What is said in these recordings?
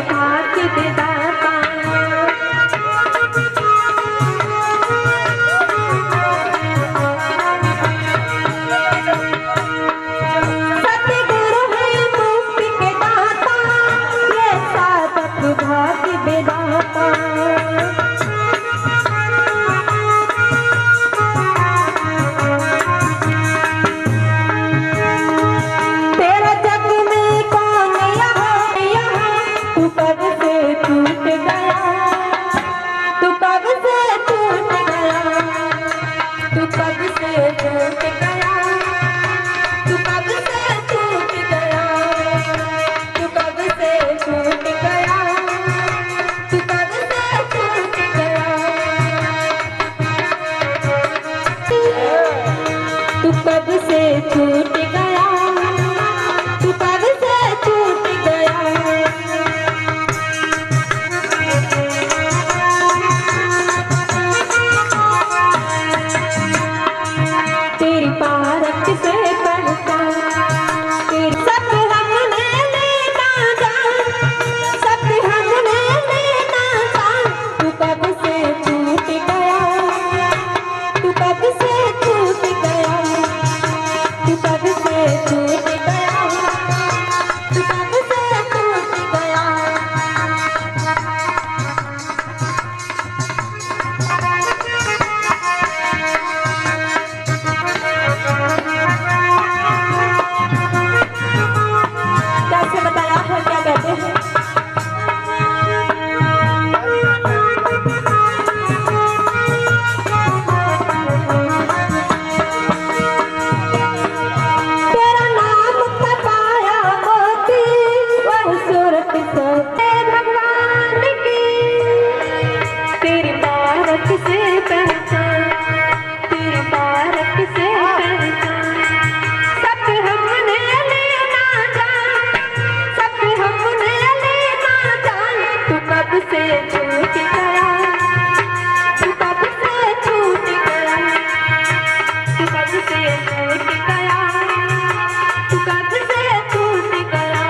भाग्य विधाता। सतगुरु है मुक्ति के दाता, ये साधक भाग्य विधाता। तेरा जग में कौन यहाँ तू कब से टूट गया, तू कब से टूट गया, तू कब से टूट गया, तू कब से टूट गया, तू कब से टूट गया, तू कब से टूट गया, तू कब से टूट गया, तू कब से टूट गया। तेरी पारख से पहचान, तेरी सब हमने लेना जान, सब हमने लेना जान। तू कब से टूट गया, तू कब से टूट गया, तू कब से टूट गया, तू कब से टूट गया। कैसे बताया है, क्या कहते हैं। तेरा नाम तपाया मोती, वह सूरत सत्य भगवान की। तेरी पारख से पहचान, तेरी पारख से पहचान। सब हमने लेना जान, सब हमने लेना जान। तू कब से छूट गया, तू कब से छूट गया, तू कब से छूट गया, तू कब से छूट गया।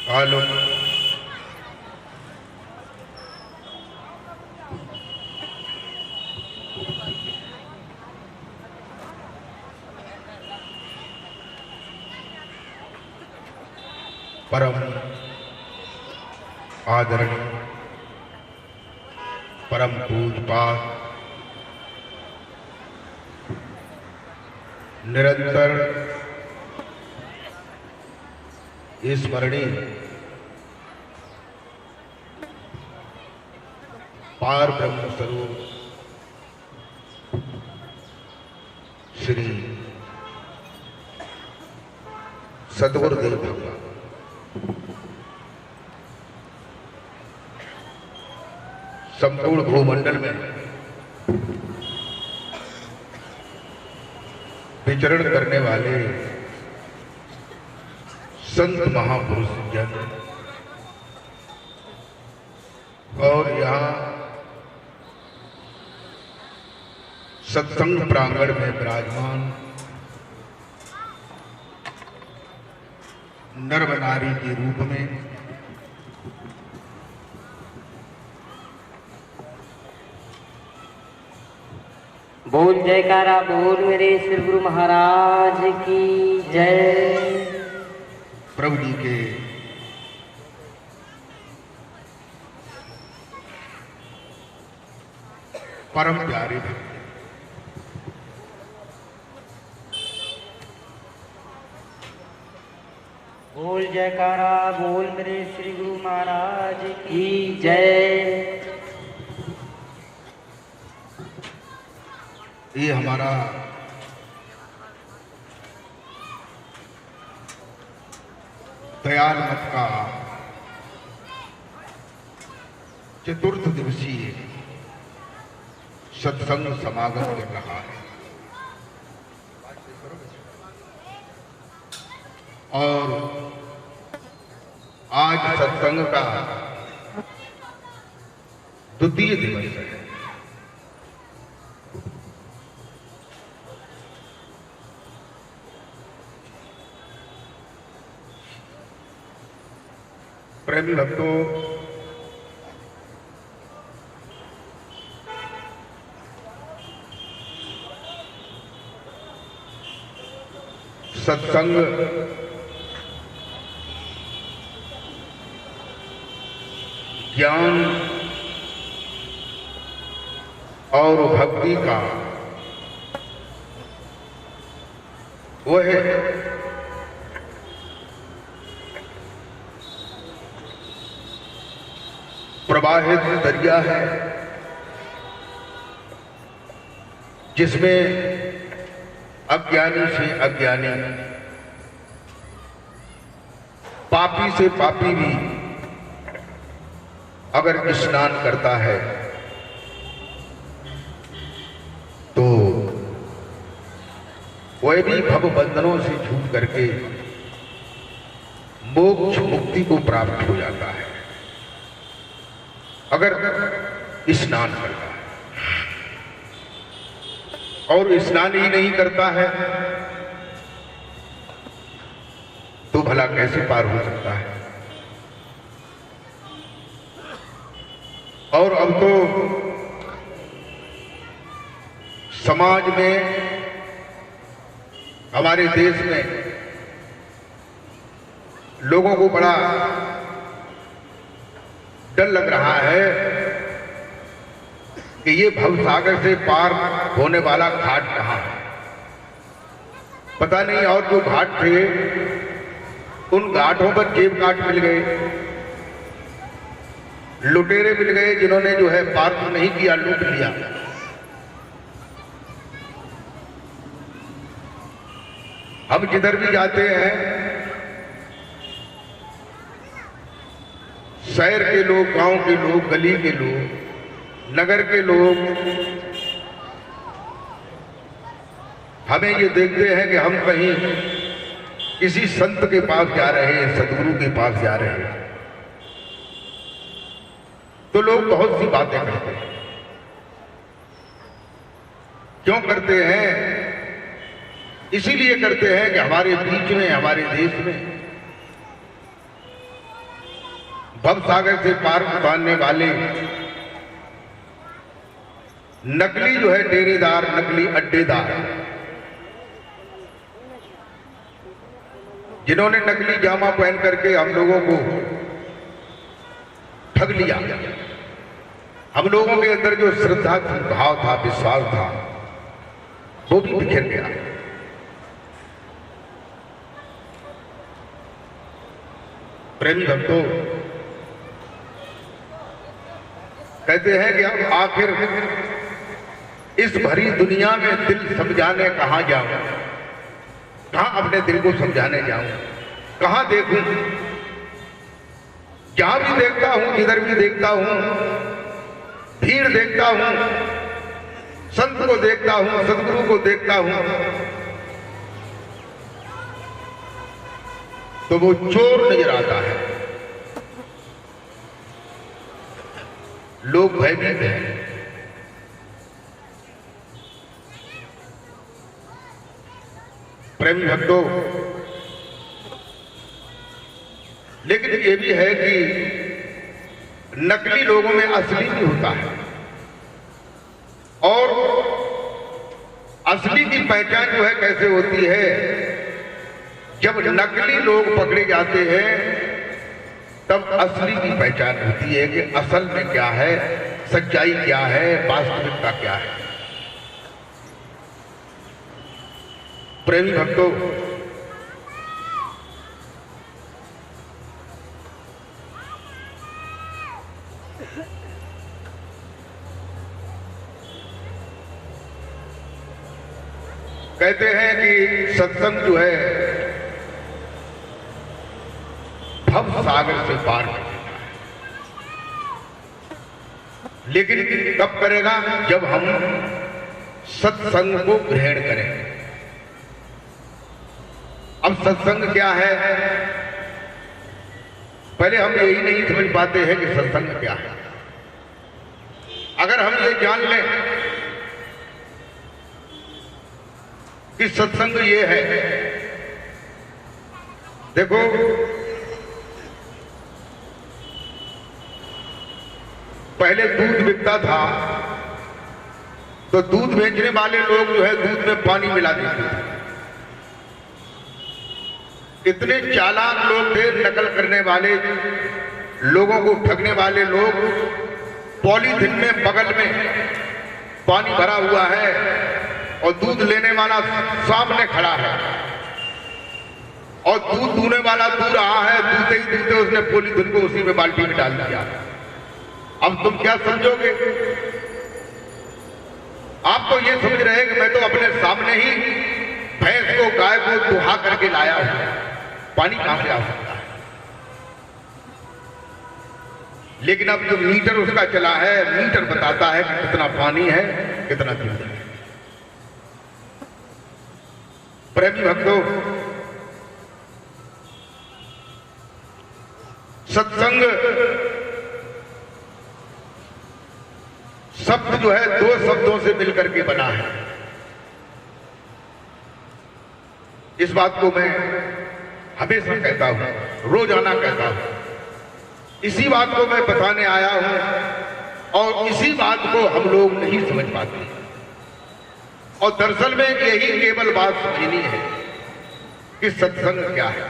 हेलो, परम आदरणीय परम पूजपात निरंतर स्मरणीय पार ब्रह्म स्वरूप श्री सद्गुरुदेव भगवान संपूर्ण भूमंडल में विचरण करने वाले संत महापुरुष जन और यहाँ सत्संग प्रांगण में विराजमान नर नारी के रूप में बोल जयकारा बोल मेरे श्री गुरु महाराज की जय। प्रभु जी के परम प्यारे भक्त बोल जयकारा बोल मेरे श्री गुरु महाराज की जय। ये हमारा दयाल मठ का चतुर्थ दिवसीय सत्संग समागम कर रहा है और आज सत्संग का द्वितीय दिवस है। प्रेमी भक्तों, सत्संग ज्ञान और भक्ति का वह प्रवाहित दरिया है जिसमें अज्ञानी से अज्ञानी, पापी से पापी भी अगर स्नान करता है तो वह भी भव बंधनों से छूट करके मोक्ष मुक्ति को प्राप्त हो जाता है अगर स्नान करता है। और स्नान ही नहीं करता है तो भला कैसे पार हो सकता है। और अब तो समाज में, हमारे देश में लोगों को बड़ा डर लग रहा है कि ये भवसागर से पार होने वाला घाट कहाँ है। पता नहीं, और जो घाट थे उन घाटों पर जेब काट मिल गए, लुटेरे मिल गए जिन्होंने जो है पार तो नहीं किया, लूट लिया। हम जिधर भी जाते हैं, शहर के लोग, गांव के लोग, गली के लोग, नगर के लोग हमें ये देखते हैं कि हम कहीं किसी संत के पास जा रहे हैं, सदगुरु के पास जा रहे हैं, तो लोग बहुत सी बातें करते हैं। क्यों करते हैं? इसीलिए करते हैं कि हमारे बीच में, हमारे देश में भवसागर से पार उतारने वाले नकली जो है डेरेदार, नकली अड्डेदार, जिन्होंने नकली जामा पहन करके हम लोगों को ठग लिया। हम लोगों के अंदर जो श्रद्धा थी, भाव था, विश्वास था, वो भी बिखर गया। प्रेमी भक्तों, कहते हैं कि अब आखिर इस भरी दुनिया में दिल समझाने कहां जाऊं, कहां अपने दिल को समझाने जाऊं, कहां देखूं। जहां भी देखता हूं, जिधर भी देखता हूं, भीड़ देखता हूं, संत को देखता हूं, सदगुरु को देखता हूं, तो वो चोर नजर आता है। लोग भयभीत हैं। प्रेमी भक्तों, लेकिन ये भी है कि नकली लोगों में असली भी होता है, और असली की पहचान जो है कैसे होती है? जब नकली लोग पकड़े जाते हैं तब असली की पहचान होती है कि असल में क्या है, सच्चाई क्या है, वास्तविकता क्या है। प्रेमी भक्तों, कहते हैं कि सत्संग जो है भव सागर से पार कर देता है, लेकिन कब करेगा? जब हम सत्संग को ग्रहण करें। अब सत्संग क्या है? पहले हम यही नहीं समझ पाते हैं कि सत्संग क्या है। अगर हम ये जान लें कि सत्संग ये है, देखो पहले दूध बिकता था तो दूध बेचने वाले लोग जो है दूध में पानी मिला देते थे। इतने चालाक लोग थे, नकल करने वाले, लोगों को ठगने वाले लोग। पॉलीथिन में बगल में पानी भरा हुआ है और दूध लेने वाला सामने खड़ा है और दूध दूने वाला दूर रहा है। दूधते ही दूधते उसने पॉलीथिन को उसी में बाल्टी में डाल दिया। अब तुम क्या समझोगे? आप तो ये समझ रहे हैं कि मैं तो अपने सामने ही भैंस को, गाय को दुहा करके लाया हूं, पानी कहां से आ सकता है? लेकिन अब जो मीटर उसका चला है, मीटर बताता है कि कितना पानी है, कितना दूध है। प्रेमी भक्तों, सत्संग शब्द जो है दो शब्दों से मिलकर के बना है। इस बात को मैं हमेशा कहता हूं, रोजाना कहता हूं। इसी बात को मैं बताने आया हूं और इसी बात को हम लोग नहीं समझ पाते। और दरअसल में यही केवल बात समझनी है कि सत्संग क्या है।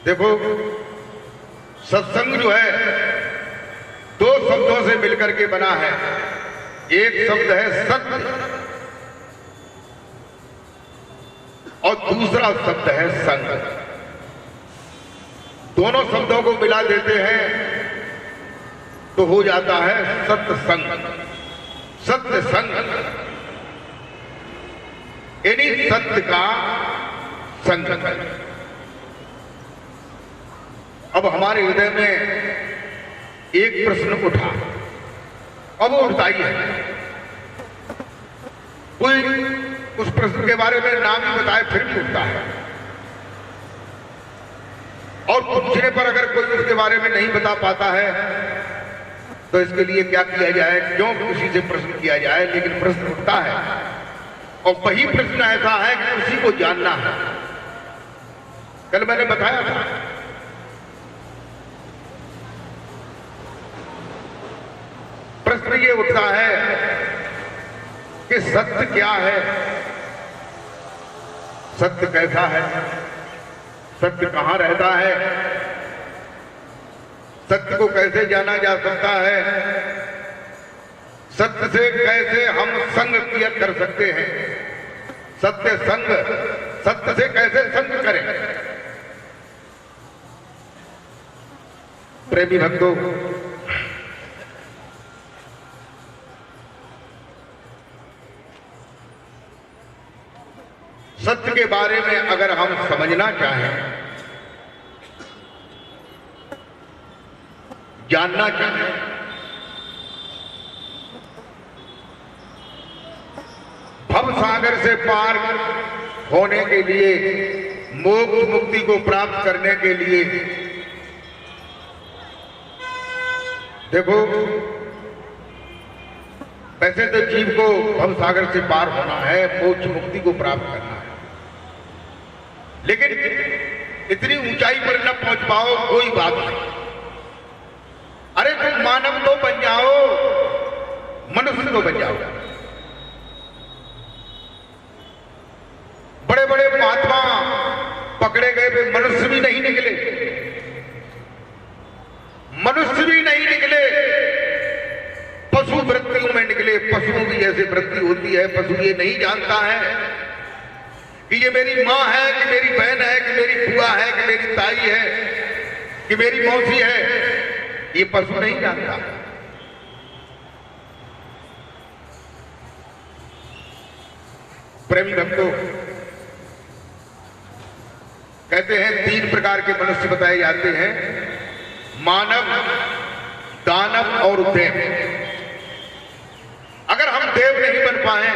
देखो, सत्संग जो है दो शब्दों से मिलकर के बना है। एक शब्द है सत्य और दूसरा शब्द है संग। दोनों शब्दों को मिला देते हैं तो हो जाता है सत्संग। सत्य संग यानी सत्य का संग। अब हमारे हृदय में एक प्रश्न उठा, अब वो उठता ही है। कोई उस प्रश्न के बारे में नाम ही बताए फिर भी उठता है, और पूछने पर अगर कोई उसके बारे में नहीं बता पाता है तो इसके लिए क्या किया जाए, क्यों किसी से प्रश्न किया जाए। लेकिन प्रश्न उठता है और वही प्रश्न ऐसा है कि उसी को जानना है। कल मैंने बताया था, प्रश्न ये उठता है कि सत्य क्या है, सत्य कैसा है, सत्य कहां रहता है, सत्य को कैसे जाना जा सकता है, सत्य से कैसे हम संग किया कर सकते हैं, सत्य संग, सत्य से कैसे संग करें। प्रेमी भक्तों, सत्य के बारे में अगर हम समझना चाहें, जानना चाहें, भव सागर से पार होने के लिए, मोक्ष मुक्ति को प्राप्त करने के लिए, देखो वैसे तो जीव को भव सागर से पार होना है, मोक्ष मुक्ति को प्राप्त करना है, लेकिन इतनी ऊंचाई पर न पहुंच पाओ कोई बात नहीं। अरे तुम मानव तो बन जाओ, मनुष्य तो बन जाओ। बड़े बड़े महात्मा पकड़े गए, वे मनुष्य भी नहीं निकले, मनुष्य भी नहीं निकले, पशु वृत्तियों में निकले। पशुओं की जैसे वृत्ति होती है, पशु ये नहीं जानता है कि ये मेरी माँ है, कि मेरी बहन है, कि मेरी बुआ है, कि मेरी ताई है, कि मेरी मौसी है। ये पशु नहीं जानता। प्रेमी भक्तों, कहते हैं 3 प्रकार के मनुष्य बताए जाते हैं, मानव, दानव और देव। अगर हम देव नहीं बन पाए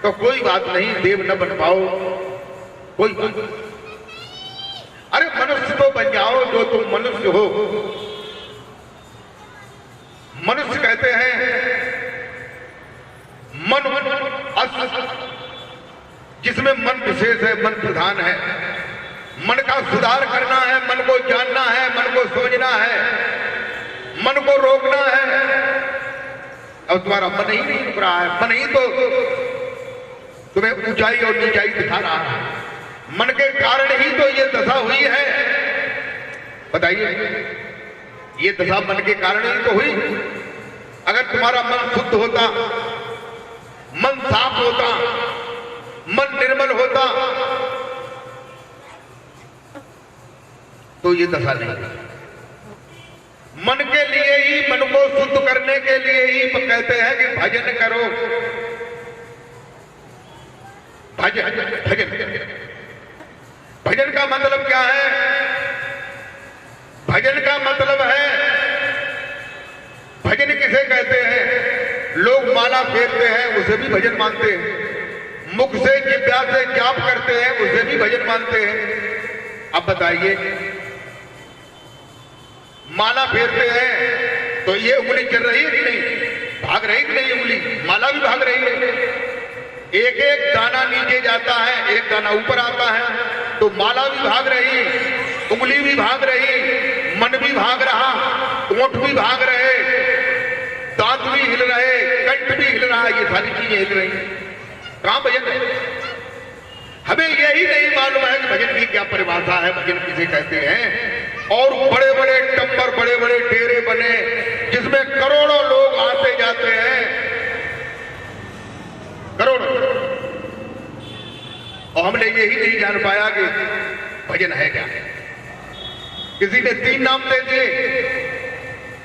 तो कोई बात नहीं, देव न बन पाओ कोई बात नहीं। अरे मनुष्य तो बन जाओ जो तुम मनुष्य हो। मनुष्य कहते हैं मन जिसमें मन विशेष है, मन प्रधान है। मन का सुधार करना है, मन को जानना है, मन को समझना है, मन को रोकना है। अब तुम्हारा मन ही नहीं रुक रहा है, मन ही तो तुम्हें ऊंचाई और नीचाई दिखा रहा है। मन के कारण ही तो ये दशा हुई है। बताइए, ये दशा मन के कारण ही तो हुई। अगर तुम्हारा मन शुद्ध होता, मन साफ होता, मन निर्मल होता, तो ये दशा नहीं। मन के लिए ही, मन को शुद्ध करने के लिए ही कहते हैं कि भजन करो। भजन भजन भजन का मतलब क्या है? भजन का मतलब है, भजन किसे कहते हैं? लोग माला फेरते हैं, उसे भी भजन मानते हैं। मुख से जिह्वा से जाप करते हैं, उसे भी भजन मानते हैं। अब बताइए, माला फेरते हैं तो ये उंगली चल रही है कि नहीं? भाग रही कि नहीं उंगली? माला भी भाग रही है। एक एक दाना नीचे जाता है, एक दाना ऊपर आता है, तो माला भी भाग रही, उंगली भी भाग रही, मन भी भाग रहा, ओंठ भी भाग रहे, दांत भी हिल रहे, कंठ भी हिल रहा, ये सारी चीजें हिल रही। कहां भजन है? हमें यही नहीं मालूम है कि भजन की क्या परिभाषा है, भजन किसे कहते हैं। और बड़े बड़े टंबर, बड़े बड़े डेरे बने जिसमें करोड़ों लोग आते जाते हैं, करोड़ों। और हमने यही नहीं जान पाया कि भजन है क्या। किसी ने 3 नाम दे दिए,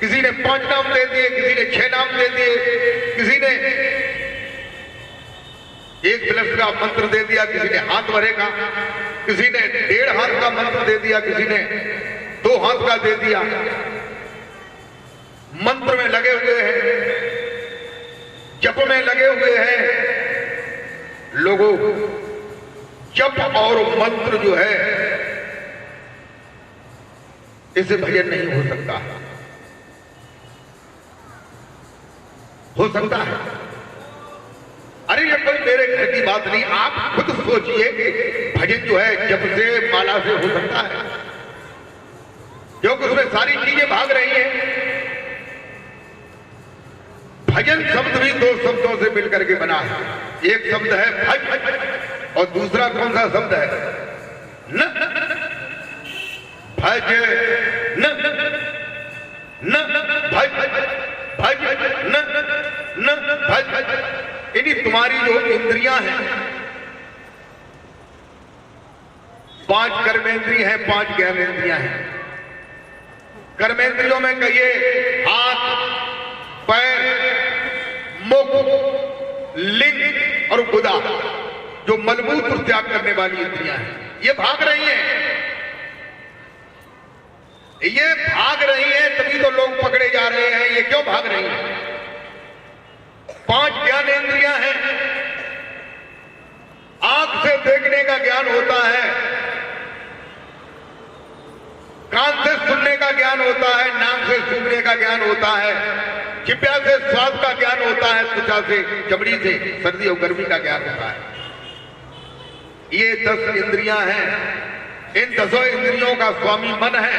किसी ने 5 नाम दे दिए, किसी ने 6 नाम दे दिए, किसी ने 1 प्लस का मंत्र दे दिया, किसी ने हाथ भरे का, किसी ने 1.5 हाथ का मंत्र दे दिया, किसी ने 2 हाथ का दे दिया। मंत्र में लगे हुए हैं, जप में लगे हुए हैं। लोगों, जप और मंत्र जो है, इसे भजन नहीं हो सकता। हो सकता है? अरे ये कोई मेरे घर की बात नहीं, आप खुद सोचिए कि भजन जो है जप से, माला से हो सकता है? क्योंकि उसमें सारी चीजें भाग रही हैं। भजन शब्द भी 2 शब्दों से मिलकर के बना है। एक शब्द है भज, और दूसरा कौन सा शब्द है? न। भज न, न भज, भज न भज। इन्हीं तुम्हारी जो इंद्रियां हैं, 5 कर्मेंद्रिय हैं, 5 ज्ञानेंद्रियां हैं। कर्मेंद्रियों में कहिए हाथ, पैर, मुख, लिंग और गुदा, जो मलमूत्र त्याग करने वाली इंद्रियां हैं, ये भाग रही हैं। ये भाग रही हैं, तभी तो लोग पकड़े जा रहे हैं। ये क्यों भाग रही हैं? 5 ज्ञानेंद्रियां हैं। आंख से देखने का ज्ञान होता है, कान से सुनने का ज्ञान होता है, नाक से सूंघने का ज्ञान होता है, जिह्वा से स्वाद का ज्ञान होता है, त्वचा से, चमड़ी से सर्दी और गर्मी का ज्ञान होता है। ये 10 इंद्रियां हैं। इन 10 इंद्रियों का स्वामी मन है।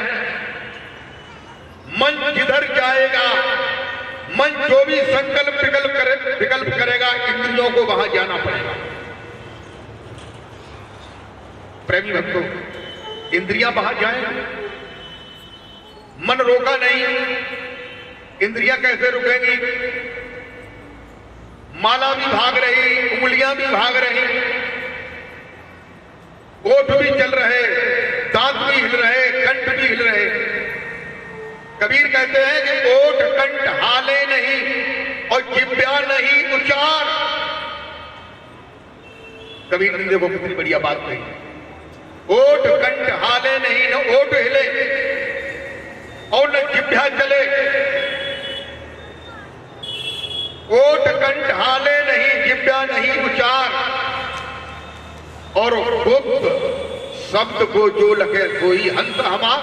मन जिधर जाएगा, मन जो भी संकल्प विकल्प करेगा, इंद्रियों को वहां जाना पड़ेगा। प्रेमी भक्तों, इंद्रियां वहां जाएंगी, मन रोका नहीं, इंद्रियां कैसे रुकेंगी? माला भी भाग रही, उंगलियां भी भाग रही, ओठ भी चल रहे, दांत भी हिल रहे, कंठ भी हिल रहे। कबीर कहते हैं कि ओठ कंठ हाले नहीं और जिह्वा नहीं उचार। कबीर ने देखो कितनी बढ़िया बात कही। ओठ कंठ हाले नहीं, न ओठ हिले और न जिह्वा चले। ओठ कंठ हाले नहीं, जिह्वा नहीं उचार। और गुप्त शब्द को जो लगे सोई हंस हमार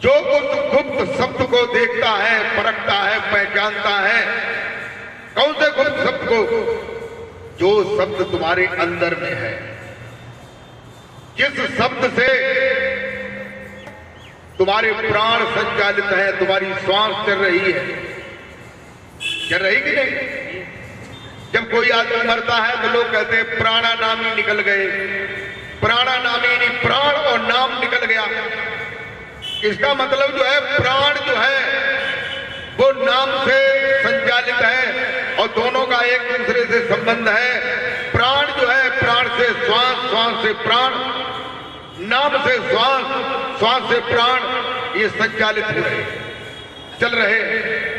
जो कुछ गुप्त शब्द को देखता है, परखता है, पहचानता है, कौन से गुप्त शब्द को? जो शब्द तुम्हारे अंदर में है, जिस शब्द से तुम्हारे प्राण संचालित है, तुम्हारी श्वास चल रही है, चल रही कि नहीं? जब कोई आदमी मरता है तो लोग कहते हैं प्राणानामी निकल गए, प्राणानामी नहीं, प्राण और नाम निकल गया। इसका मतलब जो है प्राण जो है वो नाम से संचालित है और दोनों का एक दूसरे से संबंध है। प्राण जो है प्राण से श्वास, श्वास से प्राण, नाम से श्वास, श्वास से प्राण, ये संचालित हो रहे, चल रहे हैं।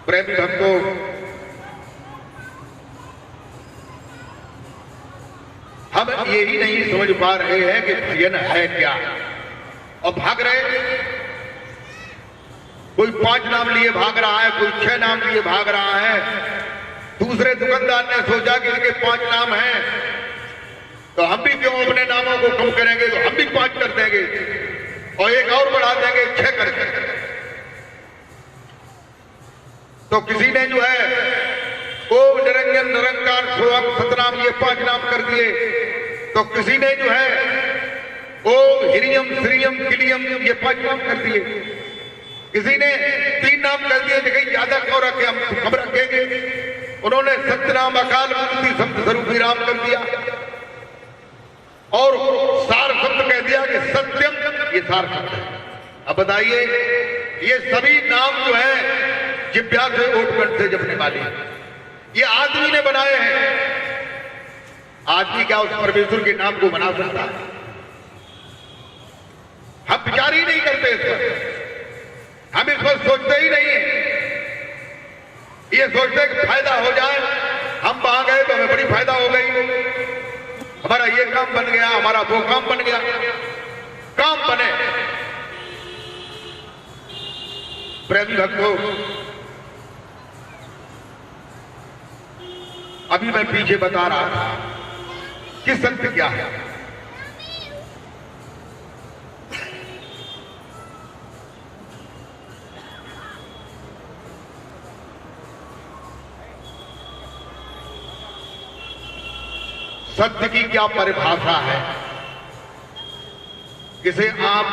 प्रेमी भक्तों, हम यही नहीं समझ पा रहे हैं कि भजन है क्या, और भाग रहे। कोई 5 नाम लिए भाग रहा है, कोई 6 नाम लिए भाग रहा है। दूसरे दुकानदार ने सोचा कि इनके 5 नाम हैं तो हम भी क्यों अपने नामों को कम करेंगे, तो हम भी 5 कर देंगे और एक और बढ़ा देंगे 6 करके। तो किसी ने जो है ओम निरंजन निरंकार सोहम सतनाम, ये 5 नाम कर दिए। तो किसी ने जो है ओम हिरियम श्रीयम किलियम, ये 5 नाम कर दिए। किसी ने 3 नाम कर दिए, देखिए ज्यादा क्यों रखे, हम कम रखेंगे। उन्होंने सत्यनाम अकाल मूर्ति शब्द स्वरूपी राम कर दिया और सार शब्द कह दिया कि सत्यम, ये सार शब्द है। अब बताइए, ये सभी नाम जो है जिब्या से ओठकंठ से जपने वाले, ये आदमी ने बनाए हैं। आदमी क्या उस परमेश्वर के नाम को बना सकता है? हम विचार ही नहीं करते इस पर, हम इस पर सोचते ही नहीं है। ये सोचते कि फायदा हो जाए, हम वहां गए तो हमें बड़ी फायदा हो गई, हमारा ये काम बन गया, हमारा वो काम बन गया। काम बने। प्रेमी भक्तों, अभी मैं पीछे बता रहा था कि सत्य क्या है। सत्य की क्या परिभाषा है, इसे आप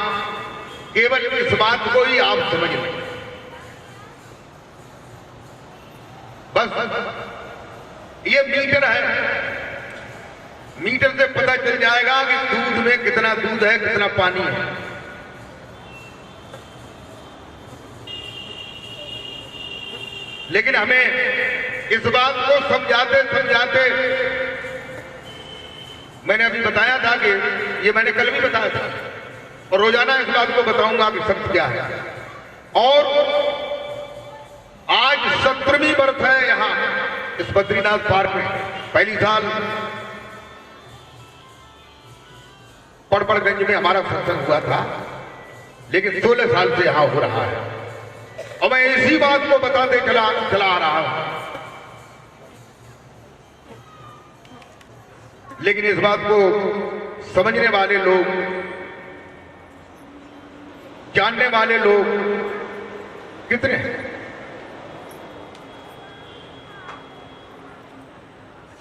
केवल इस बात को ही आप समझ लें। बस ये मीटर है, मीटर से पता चल जाएगा कि दूध में कितना दूध है, कितना पानी है। लेकिन हमें इस बात को समझाते समझाते, मैंने अभी बताया था कि ये मैंने कल भी बताया था और रोजाना इस बात को बताऊंगा कि सत्य क्या है। और आज 17वीं बरस है यहां इस बद्रीनाथ पार्क में। पहली साल पड़पड़गंज में हमारा सत्संग हुआ था, लेकिन 16 साल से यहां हो रहा है और मैं इसी बात को बताते चला आ रहा हूं। लेकिन इस बात को समझने वाले लोग, जानने वाले लोग कितने हैं?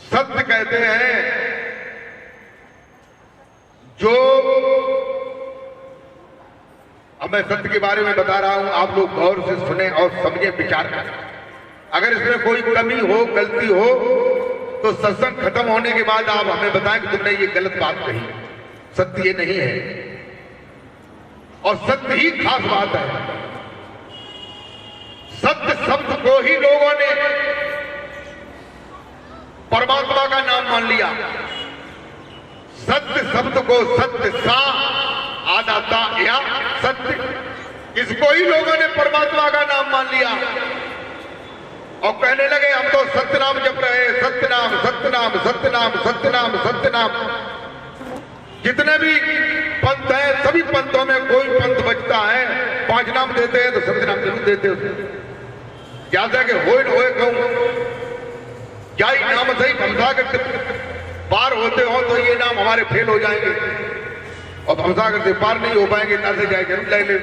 सत्य कहते हैं जो, अब मैं सत्य के बारे में बता रहा हूं, आप लोग गौर से सुने और समझे, विचार करें। अगर इसमें कोई कमी हो, गलती हो, तो सत्संग खत्म होने के बाद आप हमें बताएं कि तुमने ये गलत बात कही, सत्य ये नहीं है। और सत्य ही खास बात है। सत्य शब्द को ही लोगों ने परमात्मा का नाम मान लिया। सत्य शब्द को, सत्य सा आदाता या सत्य, इसको ही लोगों ने परमात्मा का नाम मान लिया और कहने लगे हम तो सत्यनाम जप रहे, सत्यनाम सत्यनाम सत्यनाम सत्यनाम सत्यनाम। जितने भी पंथ हैं, सभी पंथों में कोई पंथ बचता है 5 नाम देते हैं तो सत्यनाम जरूर देते हैं। ज्यादा के होए न होए कहूं, जाई नाम सही भवसागर पार होते हो तो ये नाम हमारे फेल हो जाएंगे और भवसागर से पार नहीं हो पाएंगे, ना से जाए जरूर ले ले।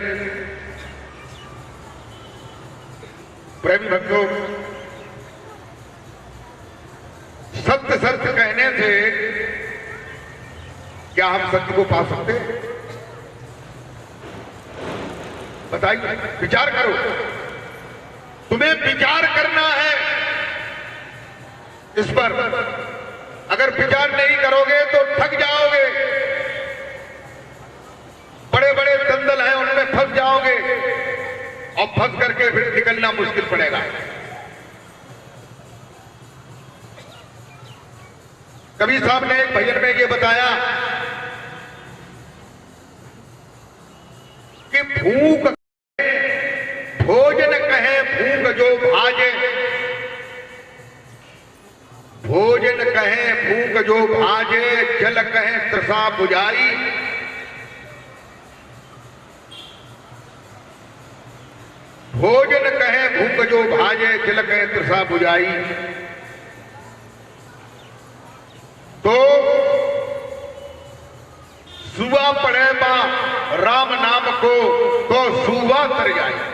प्रेमी भक्तों, सत्य सत्य कहने से क्या हम सत्य को पा सकते हैं? बताइए, विचार करो। तुम्हें विचार करना है इस पर। अगर विचार नहीं करोगे तो ठग जाओगे, बड़े बड़े दंदल हैं उनमें फंस जाओगे और फंस करके फिर निकलना मुश्किल पड़ेगा। कबीर साहब ने एक भजन में ये बताया कि भूख भोजन कहे भूख जो भाजे, भोजन कहे भूख जो भाजे, जल कहे तृषा बुझाई। भोजन कहे भूख जो भाजे, जल कहे तृषा बुझाई। तो सुबह पढ़े बा राम नाम को तो सुबह तर जाए।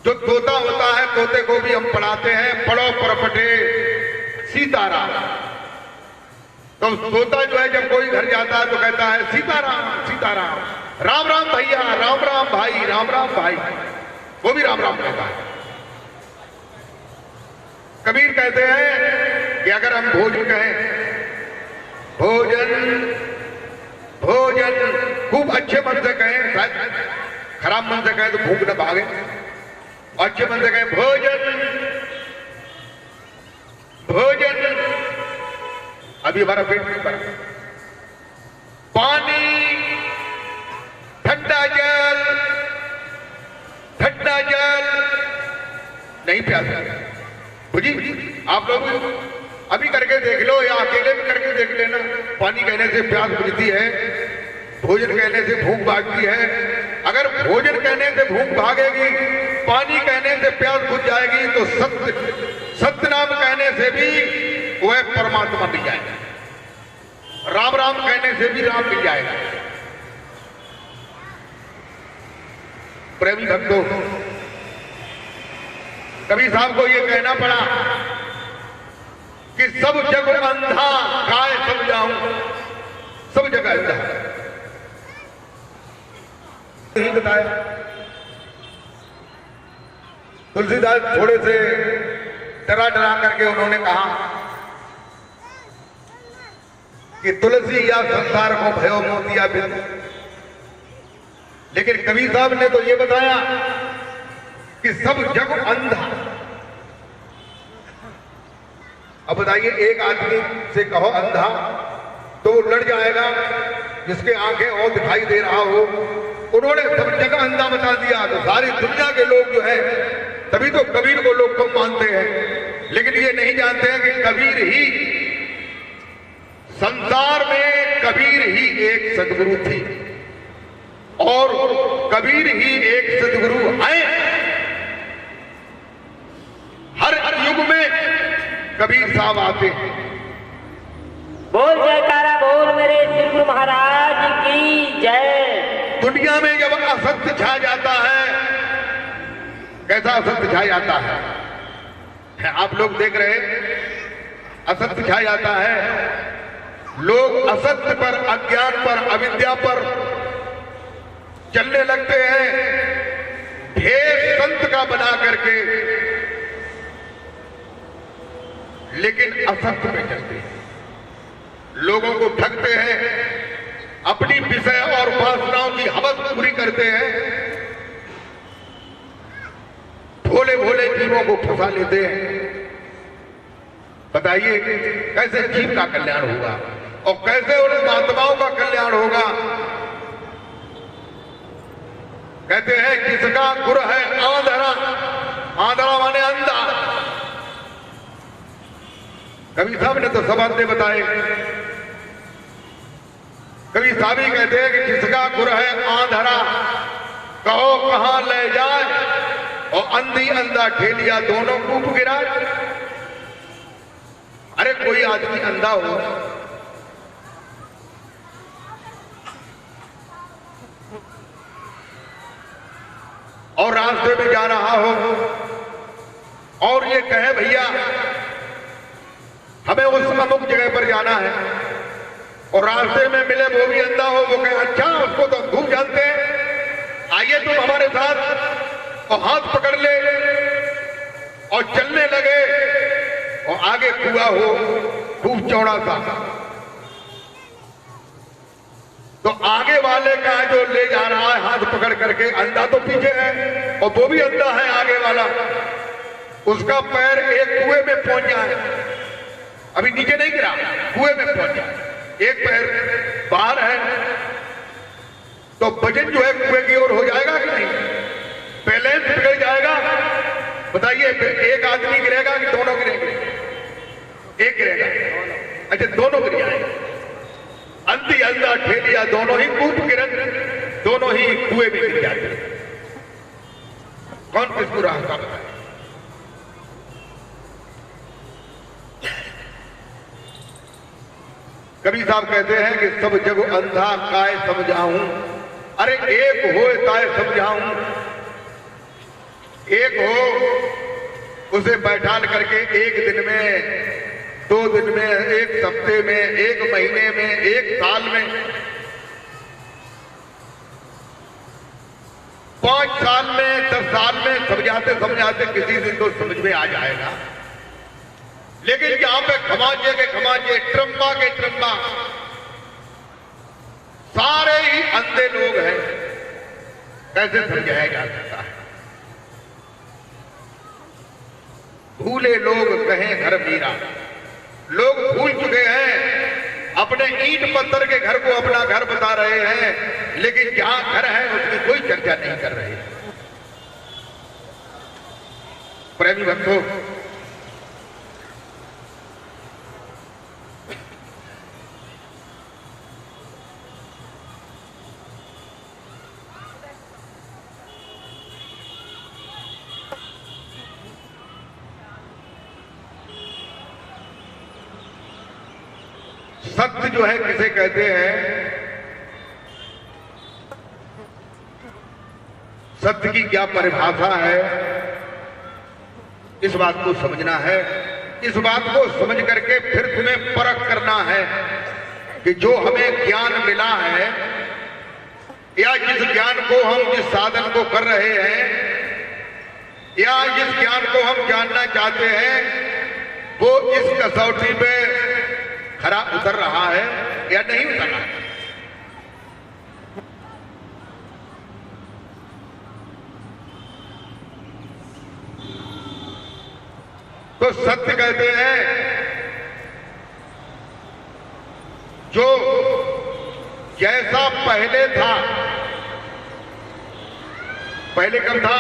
जो तोता होता है, तोते को भी हम पढ़ाते हैं, पढ़ो परपटे सीताराम। तो तोता जो है जब कोई घर जाता है तो कहता है सीताराम सीताराम, राम राम भैया, राम राम भाई, राम राम भाई, वो भी राम राम कहता है। कबीर कहते हैं कि अगर हम भोजन कहें, भोजन भोजन खूब अच्छे मन से कहें, शायद खराब मन से कहें तो भूख न भागे, अच्छे मन से कहें भोजन भोजन। अभी हमारा पेट नहीं भरा, पानी ठंडा जल, ठंडा जल नहीं प्यासा। बुझी? आप लोग अभी करके देख लो या अकेले भी करके देख लेना। पानी कहने से प्यास बुझती है, भोजन कहने से भूख भागती है। अगर भोजन कहने से भूख भागेगी, पानी कहने से प्यास बुझ जाएगी, तो सत्य नाम कहने से भी वह परमात्मा मिल जाएगा, राम राम कहने से भी राम मिल जाएगा। प्रेमी भक्तों, कबीर साहब को यह कहना पड़ा कि सब जग अंधा काय सब जाऊं, सब जगह अंधा ही बताया। तुलसीदास थोड़े से डरा डरा करके उन्होंने कहा कि तुलसी या संसार को भयो मोतिया बिंद। लेकिन कबीर साहब ने तो ये बताया कि सब जग अंधा। अब बताइए, एक आदमी से कहो अंधा तो वो लड़ जाएगा जिसके आंखें और दिखाई दे रहा हो। उन्होंने सब जगह अंधा बता दिया तो सारी दुनिया के लोग जो है, तभी तो कबीर को लोग कम मानते हैं। लेकिन ये नहीं जानते हैं कि कबीर ही संसार में, कबीर ही एक सदगुरु थे और कबीर ही एक सदगुरु हैं। हर युग में कबीर साहब आते हैं। बोल जयकारा बोल मेरे श्री गुरु महाराज की जय। दुनिया में जब असत्य छा जाता है, कैसा असत्य छा जाता है आप लोग देख रहे हैं। असत्य छा जाता है, लोग असत्य पर, अज्ञान पर, अविद्या पर चलने लगते हैं, भेष संत का बना करके, लेकिन असत्य पे चलते हैं, लोगों को ठगते हैं, अपनी विषय और वासनाओं की हवस पूरी करते हैं, भोले भोले जीवों को फंसा लेते हैं। बताइए कैसे जीव का कल्याण होगा और कैसे उन महात्माओं का कल्याण होगा। कहते हैं किसका गुरु है आंधरा, आंधरा माने अंधा। कबीर साहब ने तो सब अंधे बताए। कबीर साहब ही कहते हैं कि किसका गुरु है आंधरा, कहो कहां ले जाए, और अंधी अंधा ठेलिया दोनों कूप गिराए। आदमी अंधा हो और रास्ते में जा रहा हो और ये कहे भैया हमें उस अमुक जगह पर जाना है, और रास्ते में मिले वो भी अंधा हो, वो कहे अच्छा उसको तो हम खूब जानते हैं, आइए तुम हमारे साथ, और हाथ पकड़ ले और चलने लगे, और आगे कुआं हो खूब चौड़ा सा, तो आगे वाले का जो ले जा रहा है हाथ पकड़ करके, अंधा तो पीछे है और वो भी अंधा है आगे वाला, उसका पैर एक कुएं में पहुंच जाए, अभी नीचे नहीं गिरा, कुएं में पहुंच जाए, एक पैर बाहर है, तो वजन जो है कुएं की ओर हो जाएगा कि नहीं, बैलेंस बिगड़ जाएगा। बताइए एक आदमी गिरेगा कि दोनों गिरेंगे? एक गिरेगा, अच्छा दोनों गिर जाएंगे, अंधी अंधा ठेलिया दोनों ही कूप गिरन, दोनों ही कुएं में गिर जाते हैं। कौन किसको रास्ता बताए? कबीर साहब कहते हैं कि सब जग अंधा काय समझाऊं, अरे एक हो काय समझाऊं, एक हो उसे बैठाल करके एक दिन में, 2 दिन में, एक हफ्ते में, एक महीने में, एक साल में, 5 साल में, 10 साल में समझाते समझाते किसी दिन तो समझ में आ जाएगा। लेकिन यहां पे खमाजे के खमाजे, ट्रम्बा के ट्रम्बा, सारे ही अंधे लोग हैं, कैसे समझाया जा सकता है? भूले लोग कहें घर मीरा, लोग भूल चुके हैं, अपने ईंट पत्थर के घर को अपना घर बता रहे हैं, लेकिन जहां घर है उसकी कोई चर्चा नहीं कर रहे। प्रेमी भक्तों, सत्य जो है किसे कहते हैं, सत्य की क्या परिभाषा है, इस बात को समझना है। इस बात को समझ करके फिर तुम्हें परख करना है कि जो हमें ज्ञान मिला है, या जिस ज्ञान को हम जिस साधन को कर रहे हैं, या जिस ज्ञान को हम जानना चाहते हैं, वो इस कसौटी पे खरा उतर रहा है या नहीं उतर रहा है। तो सत्य कहते हैं जो जैसा पहले था, पहले कब था?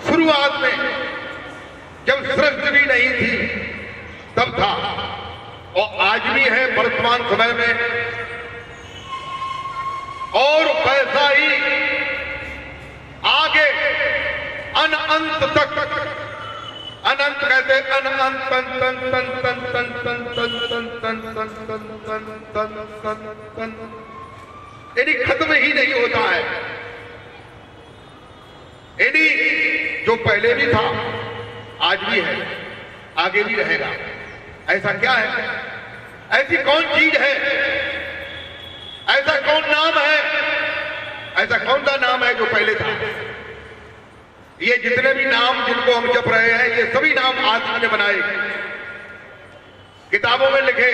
शुरुआत में जब सृष्टि भी नहीं थी तब था, और आज भी है वर्तमान समय में, और वैसा ही आगे अनंत तक, अनंत कहते अनंत, तन तन तन तन तन तन तन तन तन तन तन तन तन तन, यानी खत्म ही नहीं होता है। यानी जो पहले भी था आज भी है, आगे भी रहेगा। ऐसा क्या है? ऐसी कौन चीज है, ऐसा कौन नाम है, ऐसा कौन सा नाम है जो पहले था? ये जितने भी नाम जिनको हम जप रहे हैं, ये सभी नाम आदमी ने बनाए, किताबों में लिखे,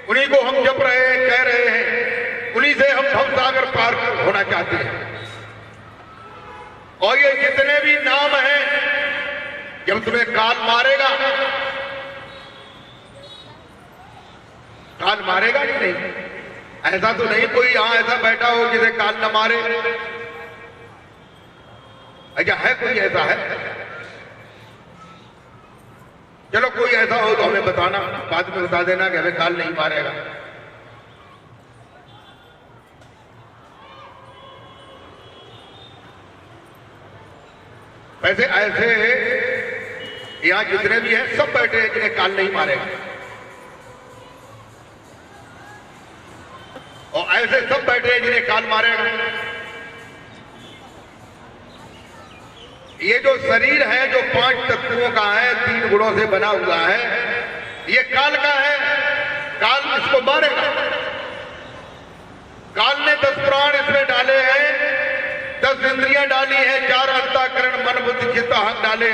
उन्हीं को हम जप रहे हैं, कह रहे हैं, उन्हीं से हम भवसागर पार होना चाहते हैं। और ये जितने भी नाम हैं, जब तुम्हें काल मारेगा, काल मारेगा कि नहीं? ऐसा तो नहीं कोई यहां ऐसा बैठा हो जिसे काल न मारे। अच्छा है कोई ऐसा है? चलो कोई ऐसा हो तो हमें बताना, बाद में बता देना कि हमें काल नहीं मारेगा। वैसे ऐसे यहां जितने भी हैं सब बैठे हैं जिन्हें काल नहीं मारेगा। और ऐसे सब बैठे हैं जिन्हें काल मारेगा। ये जो शरीर है जो 5 तत्वों का है, 3 गुणों से बना हुआ है, ये काल का है। काल इसको मारेगा। काल ने 10 प्राण इसमें डाले हैं, 10 इंद्रियां डाली हैं, 4 अंतःकरण मन बुद्धि चित्त अहंकार डाले,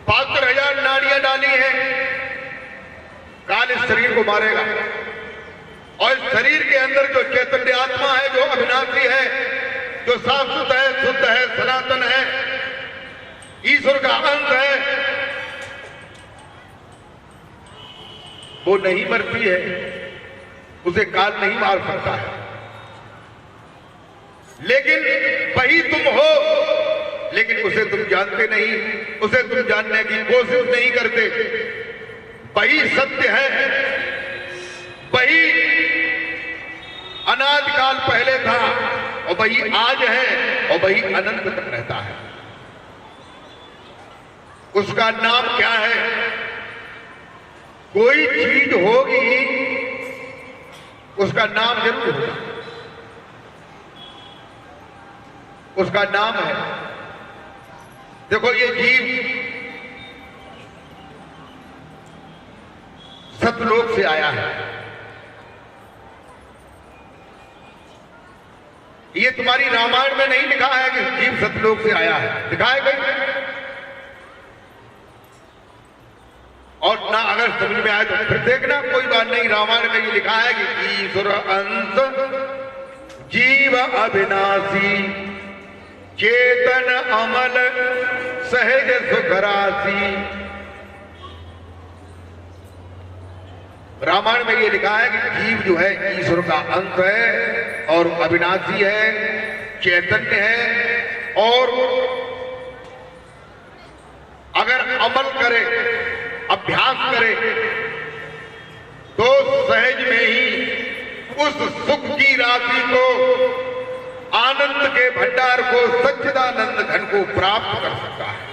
72,000 नाड़ियां डाली हैं। काल इस शरीर को मारेगा। और इस शरीर के अंदर जो चैतन्य आत्मा है, जो अविनाशी है, जो शाश्वत है, शुद्ध है, सनातन है, ईश्वर का अंश है, वो नहीं मरती है, उसे काल नहीं मार सकता है। लेकिन वही तुम हो, लेकिन उसे तुम जानते नहीं, उसे तुम जानने की कोशिश नहीं करते। वही सत्य है, वही अनादि काल पहले था, और वही आज है, और वही अनंत तक रहता है। उसका नाम क्या है? कोई चीज होगी, उसका नाम जरूर होगा। उसका नाम है, देखो ये जीव सतलोक से आया है। ये तुम्हारी रामायण में नहीं लिखा है कि जीव सतलोक से आया है, लिखा है कहीं? और ना अगर समझ में आए तो फिर देखना, कोई बात नहीं। रामायण में ये लिखा है कि ईश्वर अंश जीव अविनाशी चेतन अमल सहज सुखरासी। रामायण में ये लिखा है कि जीव जो है ईश्वर का अंश है और अविनाशी है, चैतन्य है, और अगर अमल करे, अभ्यास करे, तो सहज में ही उस सुख की राशि को, आनंद के भंडार को, सच्चिदानंद घन को प्राप्त कर सकता है।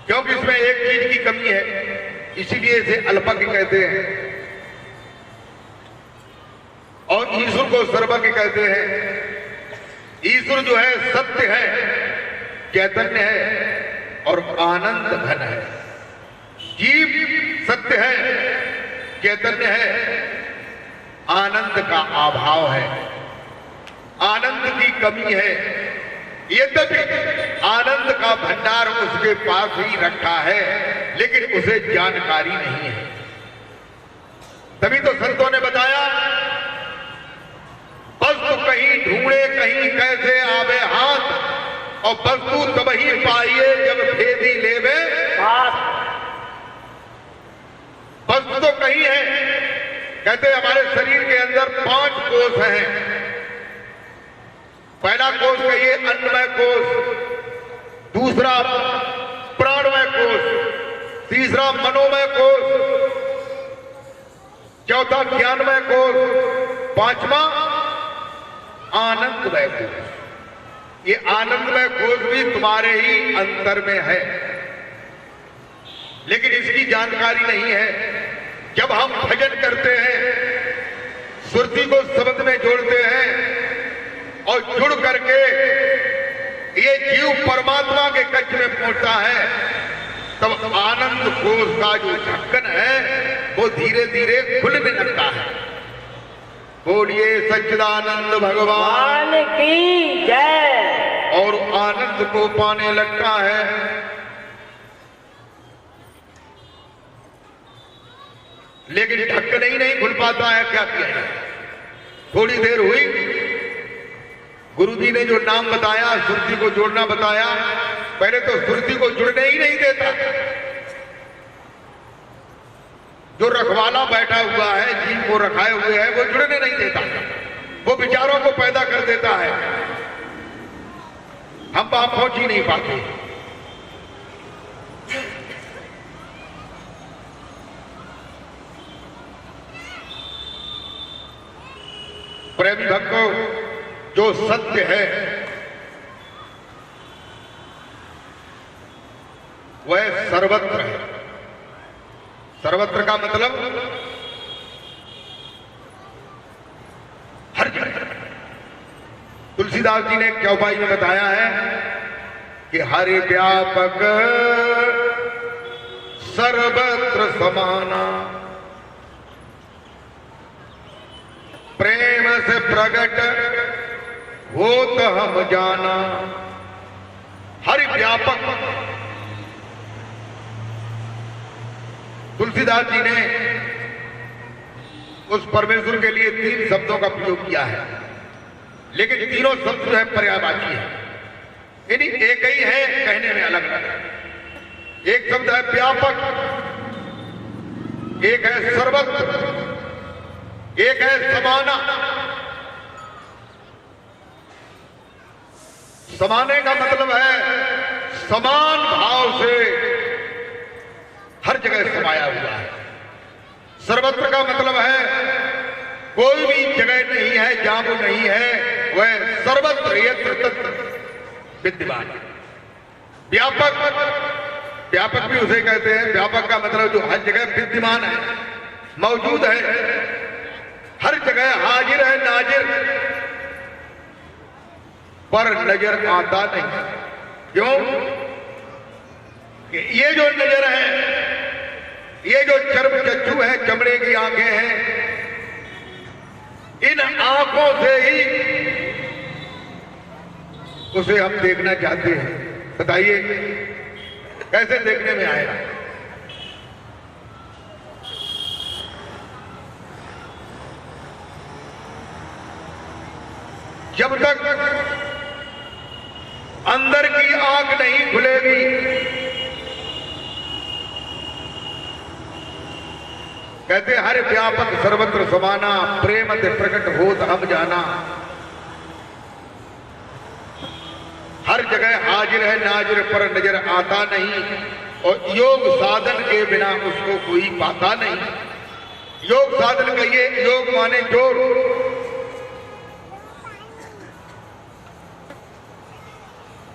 क्योंकि इसमें एक चीज की कमी है, इसीलिए इसे अल्पज्ञ कहते हैं, और ईश्वर को सर्वज्ञ कहते हैं। ईश्वर जो है सत्य है, चैतन्य है और आनंद घन है। जीव सत्य है, चैतन्य है, आनंद का अभाव है, आनंद की कमी है। यद्यपि आनंद का भंडार उसके पास ही रखा है, लेकिन उसे जानकारी नहीं है। तभी तो संतों ने बताया, वस्तु कहीं ढूंढे कहीं कैसे आवे हाथ, और वस्तु तभी पाइए जब भेदी लेवे हाथ। वस्तु तो कहीं है। कहते हमारे शरीर के अंदर 5 कोष हैं। पहला कोष कहिए अन्नमय कोष, दूसरा प्राणमय कोष, तीसरा मनोमय कोष, चौथा ज्ञानमय कोष, 5वां आनंदमय कोष। ये आनंदमय कोष भी तुम्हारे ही अंतर में है, लेकिन इसकी जानकारी नहीं है। जब हम भजन करते हैं, सुरती को शब्द में जोड़ते हैं और जुड़ करके ये जीव परमात्मा के कक्ष में पहुंचता है, तब आनंद कोष का जो ढक्कन है वो धीरे धीरे खुलने लगता है। बोलिए सच्चिदानंद भगवान की जय। और आनंद को पाने लगता है। लेकिन ढक्कन ही नहीं खुल पाता है, क्या किया जाए? थोड़ी देर हुई, गुरुजी ने जो नाम बताया, सुरती को जोड़ना बताया, पहले तो सुरती को जुड़ने ही नहीं देता। जो रखवाला बैठा हुआ है, जीव को रखाए हुए है, वो जुड़ने नहीं देता, वो विचारों को पैदा कर देता है। हम वहां पहुंच ही नहीं पाते। प्रेमी भक्तों, जो सत्य है वह सर्वत्र है। सर्वत्र का मतलब हर जगह। तुलसीदास जी ने एक चौपाई में बताया है कि हरि व्यापक सर्वत्र समाना, प्रेम से प्रकट होत हम जाना। हरि व्यापक, तुलसीदास जी ने उस परमेश्वर के लिए 3 शब्दों का प्रयोग किया है, लेकिन तीनों शब्द जो है पर्यायवाची है, यानी एक ही है, कहने में अलग अलग है। एक शब्द है व्यापक, एक है सर्वत्र, एक है समाना। समाने का मतलब है समान भाव से हर जगह समाया हुआ है। सर्वत्र का मतलब है कोई भी जगह नहीं है जहां वो नहीं है, वह सर्वत्र यत्र तत्र विद्यमान है। व्यापक, व्यापक भी उसे कहते हैं। व्यापक का मतलब जो हर जगह विद्यमान है, मौजूद है, हर जगह हाजिर है, नाजिर, पर नजर आता नहीं। क्यों? कि ये जो नजर है, ये जो चर्म चक्षु है, चमड़े की आंखें हैं, इन आंखों से ही उसे हम देखना चाहते हैं। बताइए कैसे देखने में आएगा? जब तक अंदर की आंख नहीं खुलेगी, कहते हर व्यापक सर्वत्र समाना, प्रेम से प्रकट होत हम जाना। हर जगह हाजिर है, नाजिर, पर नजर आता नहीं, और योग साधन के बिना उसको कोई पाता नहीं। योग साधन कहिए, योग माने जोड़।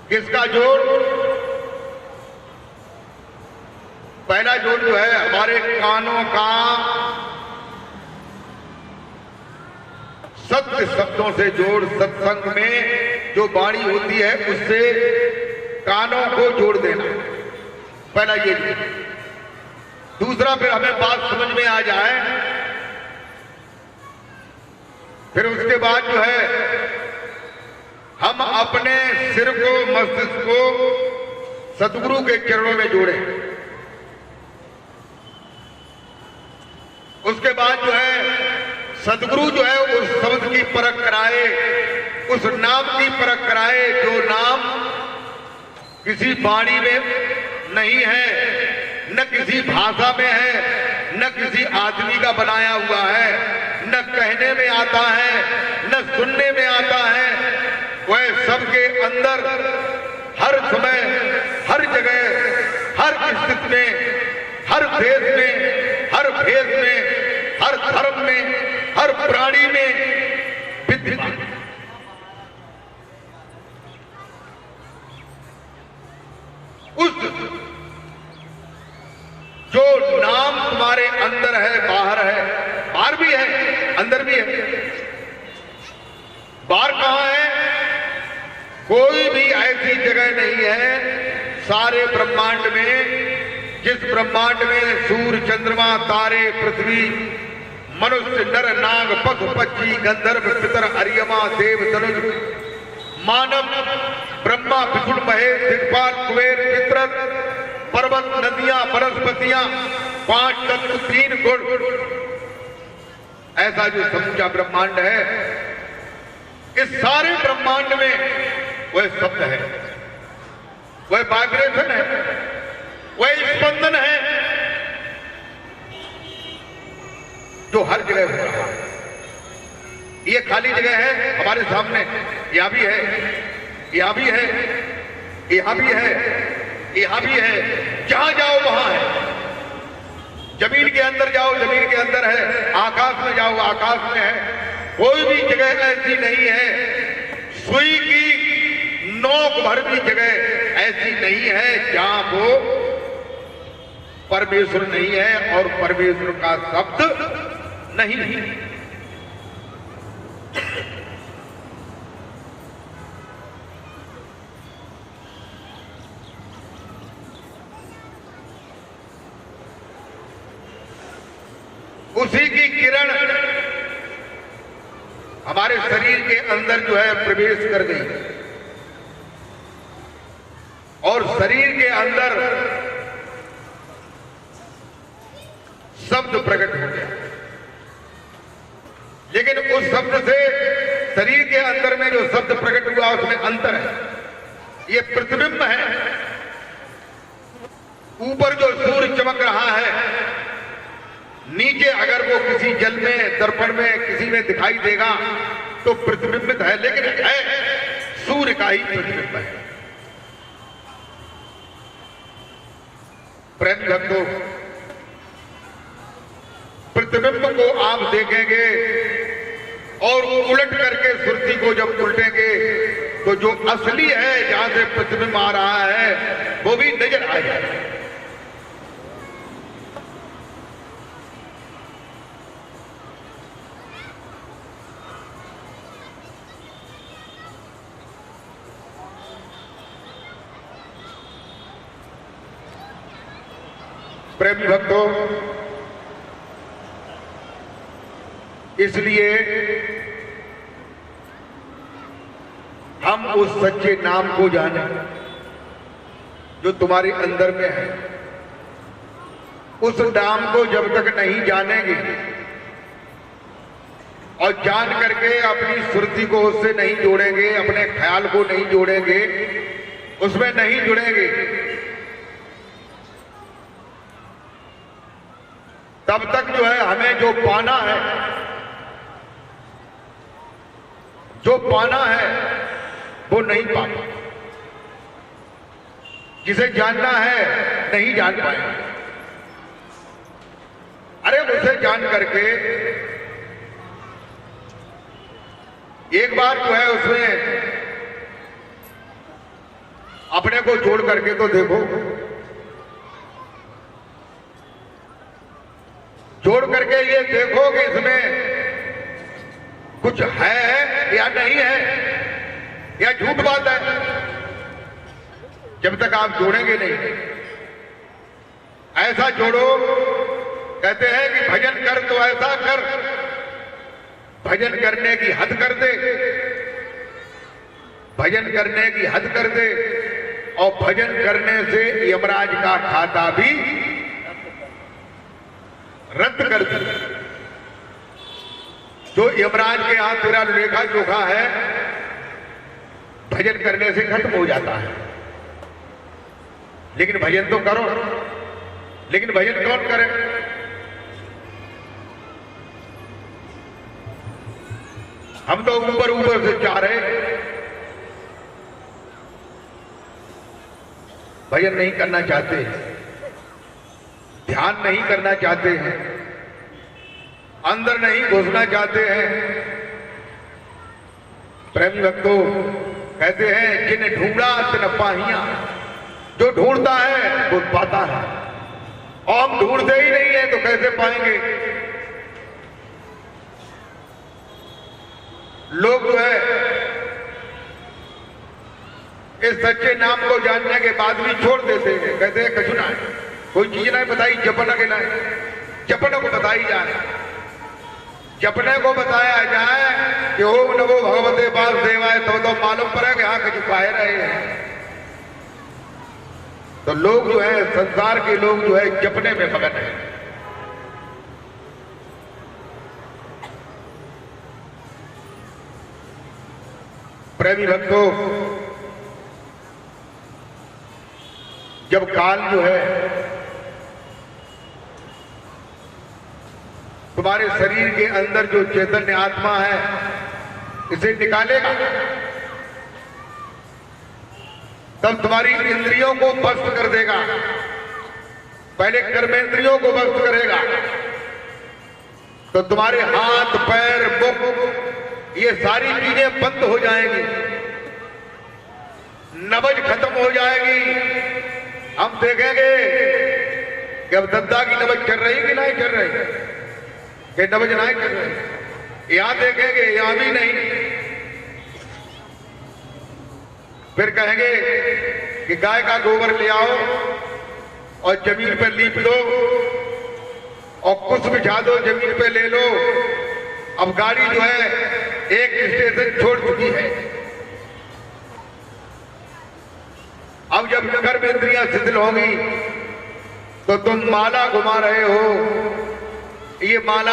किसका जोड़? पहला जोड़ जो है हमारे कानों का सत्य शब्दों से जोड़, सत्संग में जो वाणी होती है उससे कानों को जोड़ देना, पहला ये जोड़। दूसरा, फिर हमें बात समझ में आ जाए, फिर उसके बाद जो है हम अपने सिर को, मस्तिष्क को सतगुरु के चरणों में जोड़ें। उसके बाद जो है सतगुरु जो है उस शब्द की परख कराए, उस नाम की परख कराए जो नाम किसी वाणी में नहीं है, न किसी भाषा में है, न किसी आदमी का बनाया हुआ है, न कहने में आता है, न सुनने में आता है। वह सबके अंदर हर समय, हर जगह, हर स्थिति में, हर देश में, हर भेद में, हर धर्म में, हर प्राणी में विद्यमान। उस जो नाम तुम्हारे अंदर है, बाहर है, बाहर भी है, अंदर भी है। बाहर कहां है? कोई भी ऐसी जगह नहीं है सारे ब्रह्मांड में, जिस ब्रह्मांड में सूर्य, चंद्रमा, तारे, पृथ्वी, मनुष्य, नर, नाग, पशु, पक्षी, गंधर्व, पितर, अर्यमा, देव, तनुज, मानव, ब्रह्मा, विष्णु, महेश, दिक्पाल, कुबेर, चित्रक, पर्वत, नदियां, वनस्पतियां, 5 तत्व, 3 गुण, ऐसा जो समूचा ब्रह्मांड है, इस सारे ब्रह्मांड में वह शब्द है, वह वाइब्रेशन है, वह स्पंदन है जो हर जगह हो रहा है। ये खाली जगह है हमारे सामने, यहां भी है, यहां भी है, यहां भी है, यहां भी है, जहां जाओ वहां है। जमीन के अंदर जाओ, जमीन के अंदर है, आकाश में जाओ, आकाश में है। कोई भी जगह ऐसी नहीं है, सुई की नोक भर भी जगह ऐसी नहीं है जहां वो परमेश्वर नहीं है और परमेश्वर का शब्द नहीं है। उसी की किरण हमारे शरीर के अंदर जो है प्रवेश कर गई और शरीर के अंदर शब्द प्रकट हो गया। लेकिन उस शब्द से शरीर के अंदर में जो शब्द प्रकट हुआ उसमें अंतर है। ये प्रतिबिंब है। ऊपर जो सूर्य चमक रहा है, नीचे अगर वो किसी जल में, दर्पण में, किसी में दिखाई देगा तो प्रतिबिंबित है, लेकिन है सूर्य का ही प्रतिबिंब है। प्रेम भक्तों, प्रतिबिंब को आप देखेंगे और उलट करके सुरती को जब उल्टेंगे तो जो असली है, जहां से प्रतिबिंब आ रहा है, वो भी नजर आ जाएगा। प्रेमी भक्तों, इसलिए हम उस सच्चे नाम को जाने जो तुम्हारे अंदर में है। उस नाम को जब तक नहीं जानेंगे और जान करके अपनी सुरती को उससे नहीं जोड़ेंगे, अपने ख्याल को नहीं जोड़ेंगे, उसमें नहीं जुड़ेंगे, तब तक जो है हमें जो पाना है वो नहीं पाना। जिसे जानना है नहीं जान पाएंगे। अरे उसे जान करके एक बार जो है उसमें अपने को जोड़ करके तो देखो, जोड़ करके ये देखो कि इसमें कुछ है या नहीं है, या झूठ बात है। जब तक आप जोड़ेंगे नहीं, ऐसा जोड़ो। कहते हैं कि भजन कर तो ऐसा कर, भजन करने की हद कर दे, भजन करने की हद कर दे, और भजन करने से यमराज का खाता भी रद्द कर दे। जो यमराज के यहां तेरा लेखा जोखा है, भजन करने से खत्म हो जाता है। लेकिन भजन तो करो, लेकिन भजन कौन करे? हम तो ऊपर ऊपर से जा रहे, भजन नहीं करना चाहते, ध्यान नहीं करना चाहते हैं, अंदर नहीं घुसना चाहते हैं। प्रेमी भक्तों, कहते हैं जिन्हें ढूंढा तिन पाहिया। जो ढूंढता है वो पाता है, और हम ढूंढते ही नहीं है तो कैसे पाएंगे? लोग जो है इस सच्चे नाम को जानने के बाद भी छोड़ देते हैं। कहते हैं कछु ना है, कोई चीज नहीं बताई, जपना के ना, जपने को बताई जाए, जपने को बताया जाए कि ओम नमो भगवते वासुदेवाय, तो मालूम पड़ा कि हाँ कछु पाए रहे हैं। तो लोग जो है, संसार के लोग जो है जपने में मगन है। प्रेमी भक्तों, जब काल जो है तुम्हारे शरीर के अंदर जो चैतन्य आत्मा है इसे निकालेगा, तब तुम्हारी इंद्रियों को भस्म कर देगा। पहले कर्मेंद्रियों को भस्म करेगा, तो तुम्हारे हाथ, पैर, मुख, ये सारी चीजें बंद हो जाएंगी, नब्ज खत्म हो जाएगी। हम देखेंगे कि अब दद्दा की नबज चल रही कि नहीं चल रही, कि नबज नहीं चल रही। यहां देखेंगे यहां भी नहीं, फिर कहेंगे कि गाय का गोबर ले आओ और जमीन पर लीप दो और कुछ बिछा दो, जमीन पे ले लो। अब गाड़ी जो है एक स्टेशन छोड़ चुकी है। अब जब कर्म इंद्रियां शिथिल होंगी तो तुम माला घुमा रहे हो। ये माला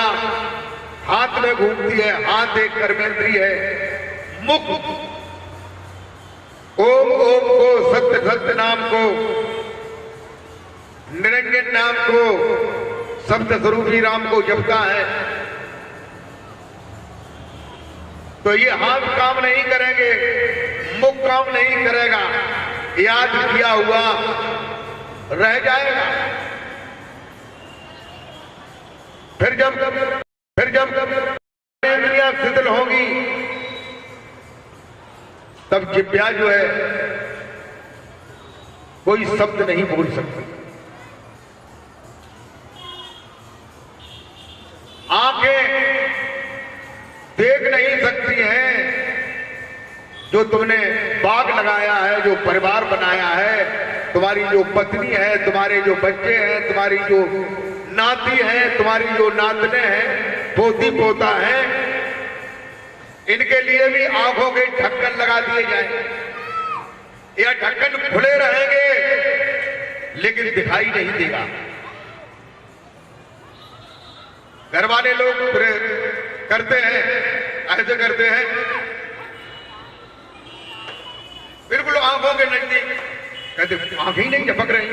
हाथ में घूमती है, हाथ एक कर्मेंद्रिय है। मुख ओम ओम को, सत्य सत्य नाम को, निरंजन नाम को, सत्य स्वरूपी राम को जपता है। तो ये हाथ काम नहीं करेंगे, मुख काम नहीं करेगा, याद किया हुआ रह जाएगा। फिर जब इंद्रियां शिथिल होंगी तब जिह्वा जो है कोई शब्द नहीं बोल सकती। आंखें देख नहीं सकती हैं जो तुमने बाग लगाया है, जो परिवार बनाया है, तुम्हारी जो पत्नी है, तुम्हारे जो बच्चे हैं, तुम्हारी जो नाती है, तुम्हारी जो नातने हैं, पोती पोता है, इनके लिए भी आंखों के ढक्कन लगा दिए जाए। या ढक्कन खुले रहेंगे लेकिन दिखाई नहीं देगा। घर वाले लोग करते हैं, ऐसे करते हैं, बिल्कुल आंखों के नजदीक, कहते आंखें ही नहीं झपक रही,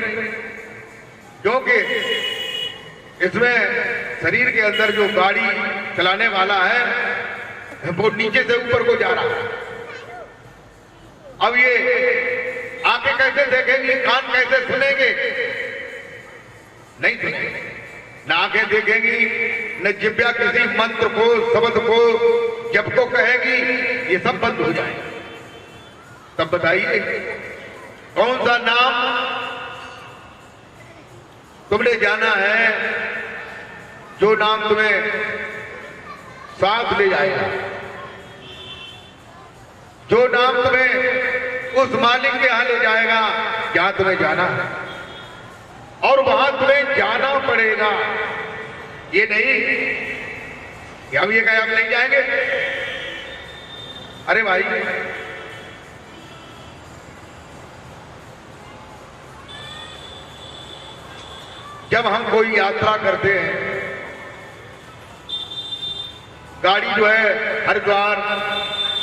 क्योंकि इसमें शरीर के अंदर जो गाड़ी चलाने वाला है वो नीचे से ऊपर को जा रहा है। अब ये आंखें कैसे देखेंगी, कान कैसे सुनेंगे? नहीं सुनेंगे। न आंखें देखेंगी, न जिह्वा किसी मंत्र को, शब्द को, जब को कहेगी, ये सब बंद हो जाएगा। तब बताइए कौन सा नाम तुमने जाना है जो नाम तुम्हें साथ ले जाएगा, जो नाम तुम्हें उस मालिक के यहां ले जाएगा जहां तुम्हें जाना है, और वहां तुम्हें जाना पड़ेगा। ये नहीं कि हम ये कहें हम नहीं जाएंगे। अरे भाई, जब हम कोई यात्रा करते हैं, गाड़ी जो है हरिद्वार,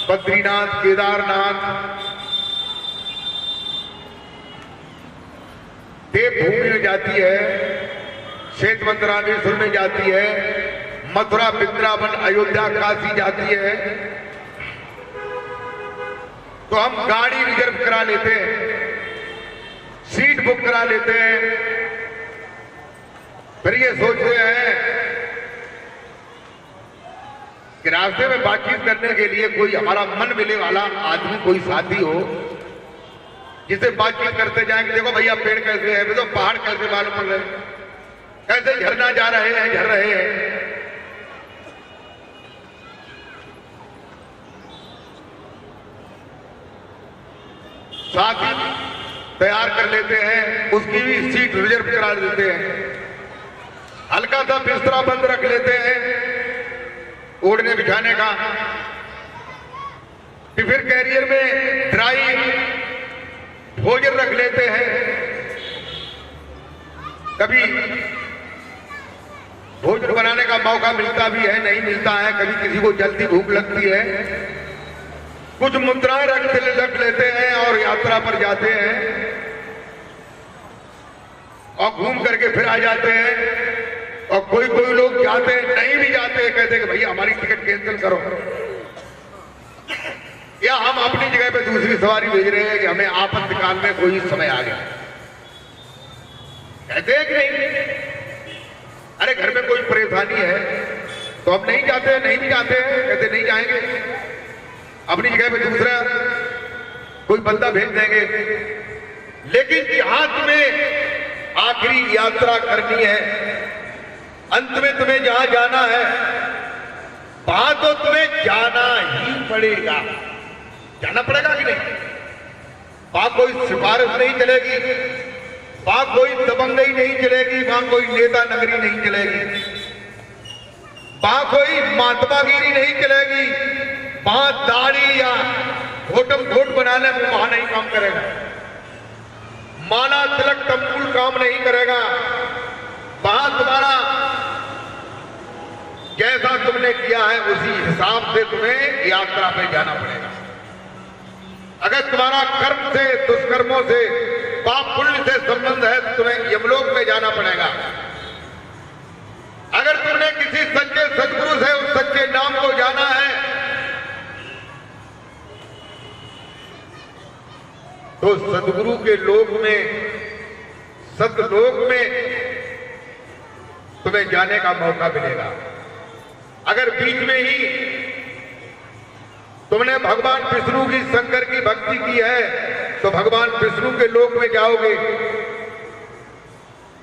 बद्रीनाथ, केदारनाथ, देवभूमि में जाती है, श्वेतवंत रामेश्वर में जाती है, मथुरा, वृंदावन, अयोध्या, काशी जाती है, तो हम गाड़ी रिजर्व करा लेते हैं, सीट बुक करा लेते हैं। फिर ये सोचते हैं कि रास्ते में बातचीत करने के लिए कोई हमारा मन मिले वाला आदमी, कोई साथी हो जिसे बातचीत करते जाएंगे। देखो भैया पेड़ कैसे है, देखो पहाड़ कैसे मालूम पड़ रहे हैं, कैसे झरना जा रहे हैं, झर रहे हैं। साथी तैयार कर लेते हैं, उसकी भी सीट रिजर्व करा देते हैं, हल्का सा बिस्तरा बंद रख लेते हैं ओढ़ने बिछाने का, फिर कैरियर में ड्राई भोजन रख लेते हैं। कभी भोजन बनाने का मौका मिलता भी है, नहीं मिलता है, कभी किसी को जल्दी भूख लगती है, कुछ मुद्राएं रख लेते हैं और यात्रा पर जाते हैं और घूम करके फिर आ जाते हैं। और कोई लोग जाते हैं, नहीं भी जाते हैं, कहते हैं कि भैया हमारी टिकट कैंसिल करो, या हम अपनी जगह पे दूसरी सवारी भेज रहे हैं कि हमें आपातकाल में कोई समय आ गया। कहते हैं कि नहीं, अरे घर में कोई परेशानी है तो हम नहीं जाते, नहीं भी जाते हैं, कहते नहीं जाएंगे, अपनी जगह पे दूसरा कोई बंदा भेज देंगे। लेकिन जहां तुम्हें आखिरी यात्रा करनी है, अंत में तुम्हें जहां जाना है वहां तो तुम्हें जाना ही पड़ेगा। जाना पड़ेगा कि नहीं? वहां कोई सिफारिश नहीं चलेगी, वहां कोई दबंगई नहीं चलेगी, वहां कोई नेता नगरी नहीं चलेगी, वहां कोई महात्मागिरी नहीं चलेगी, वहां दाढ़ी या घोटम घोट बनाने में वहां नहीं काम करेगा, माला तिलक तंबूल काम नहीं करेगा। वहां तुम्हारा जैसा तुमने किया है उसी हिसाब से तुम्हें यात्रा पे जाना पड़ेगा। अगर तुम्हारा कर्म से, दुष्कर्मों से, पाप पुण्य से संबंध है तो तुम्हें यमलोक में जाना पड़ेगा। अगर तुमने किसी सच्चे सदगुरु से उस सच्चे नाम को जाना है तो सदगुरु के लोक में, सतलोक में तुम्हें जाने का मौका मिलेगा। अगर बीच में ही तुमने भगवान विष्णु की, शंकर की भक्ति की है तो भगवान विष्णु के लोक में जाओगे,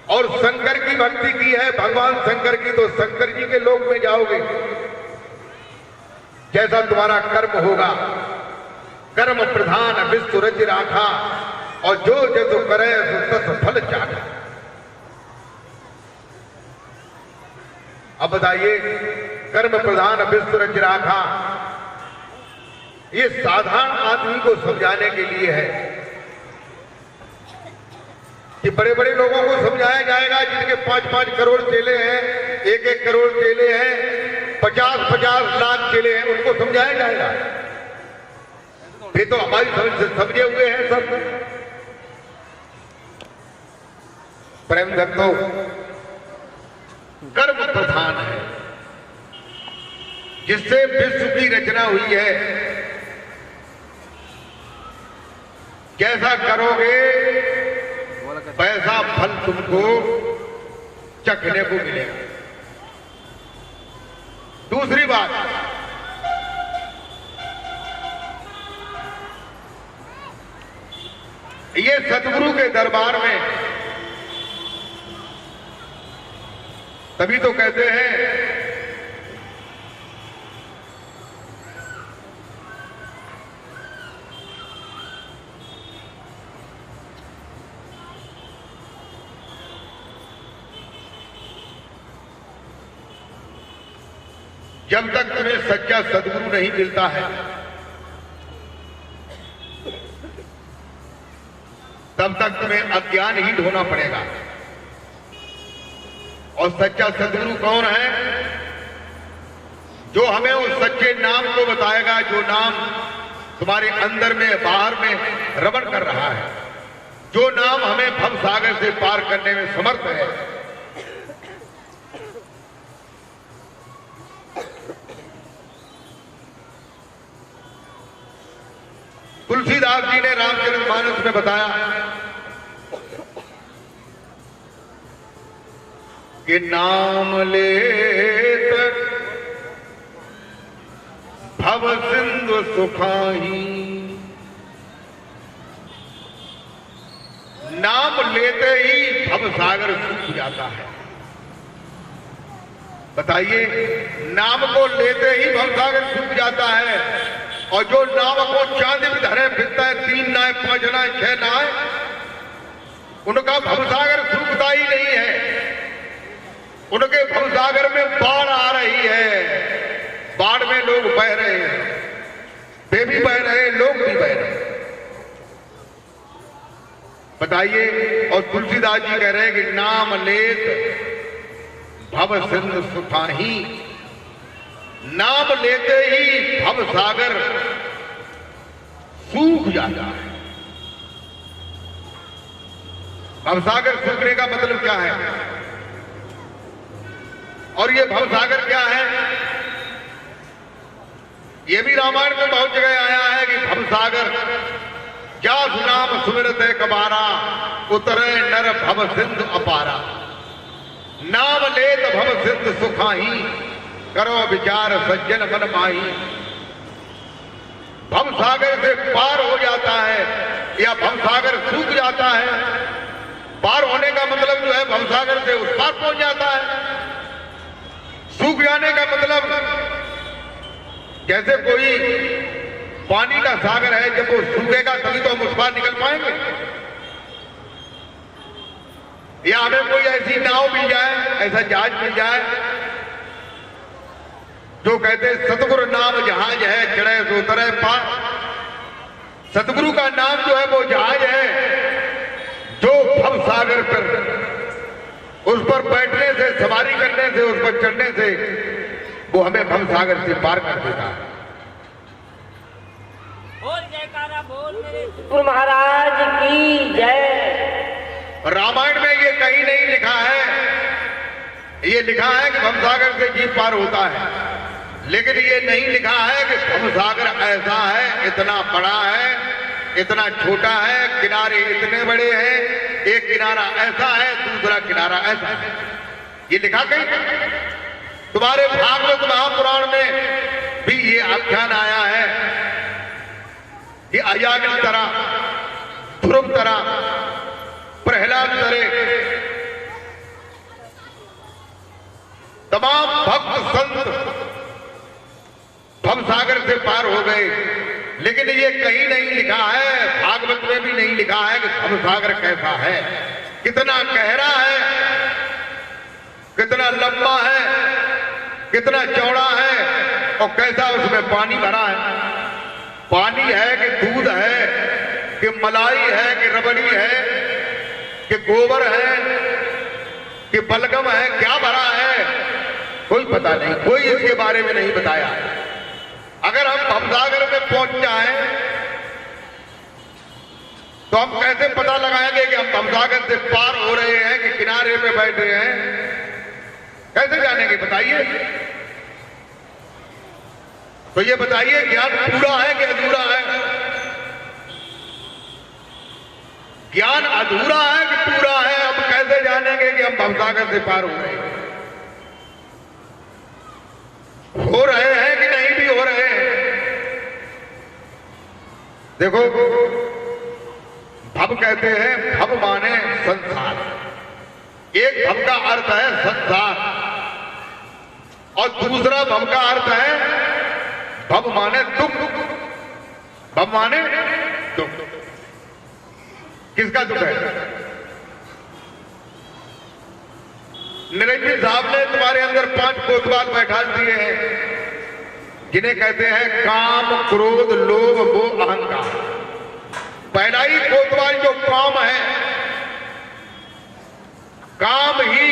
और शंकर की भक्ति की है भगवान शंकर की तो शंकर जी के लोक में जाओगे। जैसा तुम्हारा कर्म होगा, कर्म प्रधान विश्व रच राखा, और जो जसो करे सो तस फल चाखा। अब बताइए, कर्म प्रधान विश्व रच राखा, ये साधारण आदमी को समझाने के लिए है कि बड़े बड़े लोगों को समझाया जाएगा जिनके 5-5 करोड़ चेले हैं, 1-1 करोड़ चेले हैं, 50-50 लाख चेले हैं, उनको समझाया जाएगा। वे तो हमारी समझ से समझे हुए हैं सब। प्रेम भक्तों, कर्म प्रधान है, जिससे विश्व की रचना हुई है। जैसा करोगे वैसा फल तुमको चखने को मिलेगा। दूसरी बात, ये सतगुरु के दरबार में तभी तो कहते हैं जब तक तुम्हें सच्चा सदगुरु नहीं मिलता है तब तक तुम्हें अज्ञान ही ढोना पड़ेगा। और सच्चा सदगुरु कौन है? जो हमें उस सच्चे नाम को बताएगा, जो नाम तुम्हारे अंदर में, बाहर में रमण कर रहा है, जो नाम हमें भव सागर से पार करने में समर्थ है। तुलसीदास जी ने रामचरितमानस में बताया कि नाम लेत भव सिंधु सुखाही, नाम लेते ही भव सागर सूख जाता है। बताइए, नाम को लेते ही भव सागर सूख जाता है। और जो नाव को चांदी में धरे फिरता है, 3 नाव 5 नाव 6 नाव, उनका भवसागर सूखता ही नहीं है। उनके भवसागर में बाढ़ आ रही है, बाढ़ में लोग बह रहे हैं, वे भी बह रहे हैं, लोग भी बह रहे हैं। बताइए, और तुलसीदास जी कह रहे हैं कि नाम लेत भव सिंधु सुखाही, नाम लेते ही भव सागर सूख जाता है। भव सागर सूखने का मतलब क्या है? और ये भव सागर क्या है? ये भी रामायण में बहुत जगह आया है कि भव सागर जास नाम सुमिरत कबारा, उतरे नर भव सिंधु अपारा। नाम लेत भव सिंधु सुखाही, करो विचार सज्जन मन माही। भव सागर से पार हो जाता है या भव सागर सूख जाता है पार होने का मतलब जो है भवसागर से उस पार पहुंच जाता है। सूख जाने का मतलब जैसे कोई पानी का सागर है, जब वो सूखेगा तभी तो हम उस पार निकल पाएंगे। या हमें कोई ऐसी नाव मिल जाए, ऐसा जहाज मिल जाए जो कहते सतगुरु नाम जहाज है चढ़े सो उतरे पार। सतगुरु का नाम जो है वो जहाज है जो भव सागर पर, उस पर बैठने से, सवारी करने से, उस पर चढ़ने से वो हमें भव सागर से पार कर देता है। बोल जयकारा बोल मेरे गुरु महाराज की जय। रामायण में ये कहीं नहीं लिखा है, ये लिखा है कि भवसागर से जीव पार होता है, लेकिन ये नहीं लिखा है कि भवसागर ऐसा है, इतना बड़ा है, इतना छोटा है, किनारे इतने बड़े हैं, एक किनारा ऐसा है, दूसरा किनारा ऐसा है। ये लिखा कहीं? तुम्हारे भागवत महापुराण में भी ये आख्यान आया है कि अयाग्नि तरह, ध्रुव तरह, प्रहलाद तरह तमाम भक्त संत भवसागर से पार हो गए, लेकिन ये कहीं नहीं लिखा है, भागवत में भी नहीं लिखा है कि भवसागर कैसा है, कितना गहरा है, कितना लंबा है, कितना चौड़ा है और कैसा उसमें पानी भरा है। पानी है कि दूध है कि मलाई है कि रबड़ी है कि गोबर है कि बलगम है, क्या भरा है कोई पता नहीं, कोई इसके बारे में नहीं बताया। अगर हम भवसागर में पहुंच जाएं तो हम कैसे पता लगाएंगे कि हम भवसागर से पार हो रहे हैं कि किनारे पे बैठे हैं? कैसे जानेंगे बताइए? तो ये बताइए, ज्ञान पूरा है कि अधूरा है? ज्ञान अधूरा है कि पूरा है? हम कैसे जानेंगे कि हम भवसागर से पार हो रहे हैं? हो रहे हैं कि नहीं भी हो रहे हैं? देखो, भव कहते हैं, भव माने संसार। एक भव का अर्थ है संसार और दूसरा भव का अर्थ है भव माने दुख। भव माने दुख। किसका दुख है? निरंजन साहब ने तुम्हारे अंदर 5 कोतवाल बैठा दिए हैं, जिन्हें कहते हैं काम, क्रोध, लोभ, मोह, अहंकार। पहला ही कोतवाल जो काम है, काम ही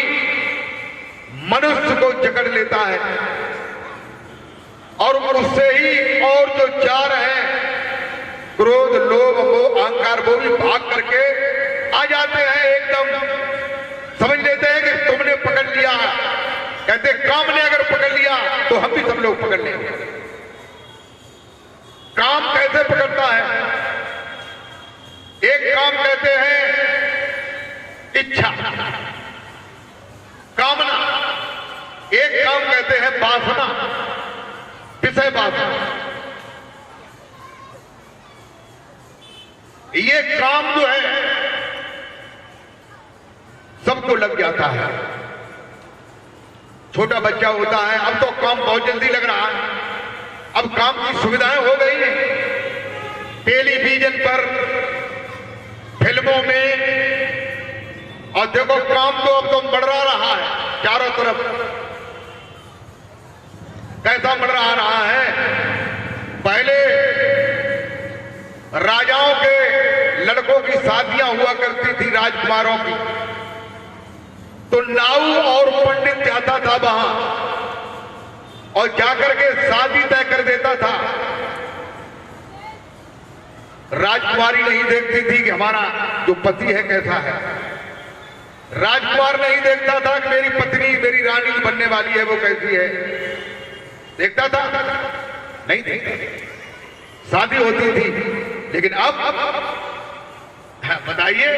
मनुष्य को जकड़ लेता है और उससे ही और जो 4 हैं, क्रोध, लोभ, मोह, अहंकार, वो भी भाग करके आ जाते हैं। एकदम समझ लेते हैं कि तुमने पकड़ लिया। कहते काम ने अगर पकड़ लिया तो हम भी सब लोग पकड़ लेंगे। काम कैसे पकड़ता है? एक काम कहते हैं इच्छा, कामना। एक काम कहते हैं वासना, विषय वासना। ये काम जो है सबको लग जाता है। छोटा बच्चा होता है, अब तो काम बहुत जल्दी लग रहा है, अब काम की सुविधाएं हो गई हैं टेलीविजन पर, फिल्मों में, और देखो काम तो अब तो बढ़ रहा है चारों तरफ। कैसा बढ़ रहा है? पहले राजाओं के लड़कों की शादियां हुआ करती थी, राजकुमारों की, तो नाऊ और पंडित जाता था वहां और जाकर के शादी तय कर देता था। राजकुमारी नहीं देखती थी कि हमारा जो पति है कैसा है। राजकुमार नहीं देखता था कि मेरी पत्नी, मेरी रानी बनने वाली है वो कैसी है। देखता था? नहीं देखता। शादी होती थी, लेकिन अब बताइए,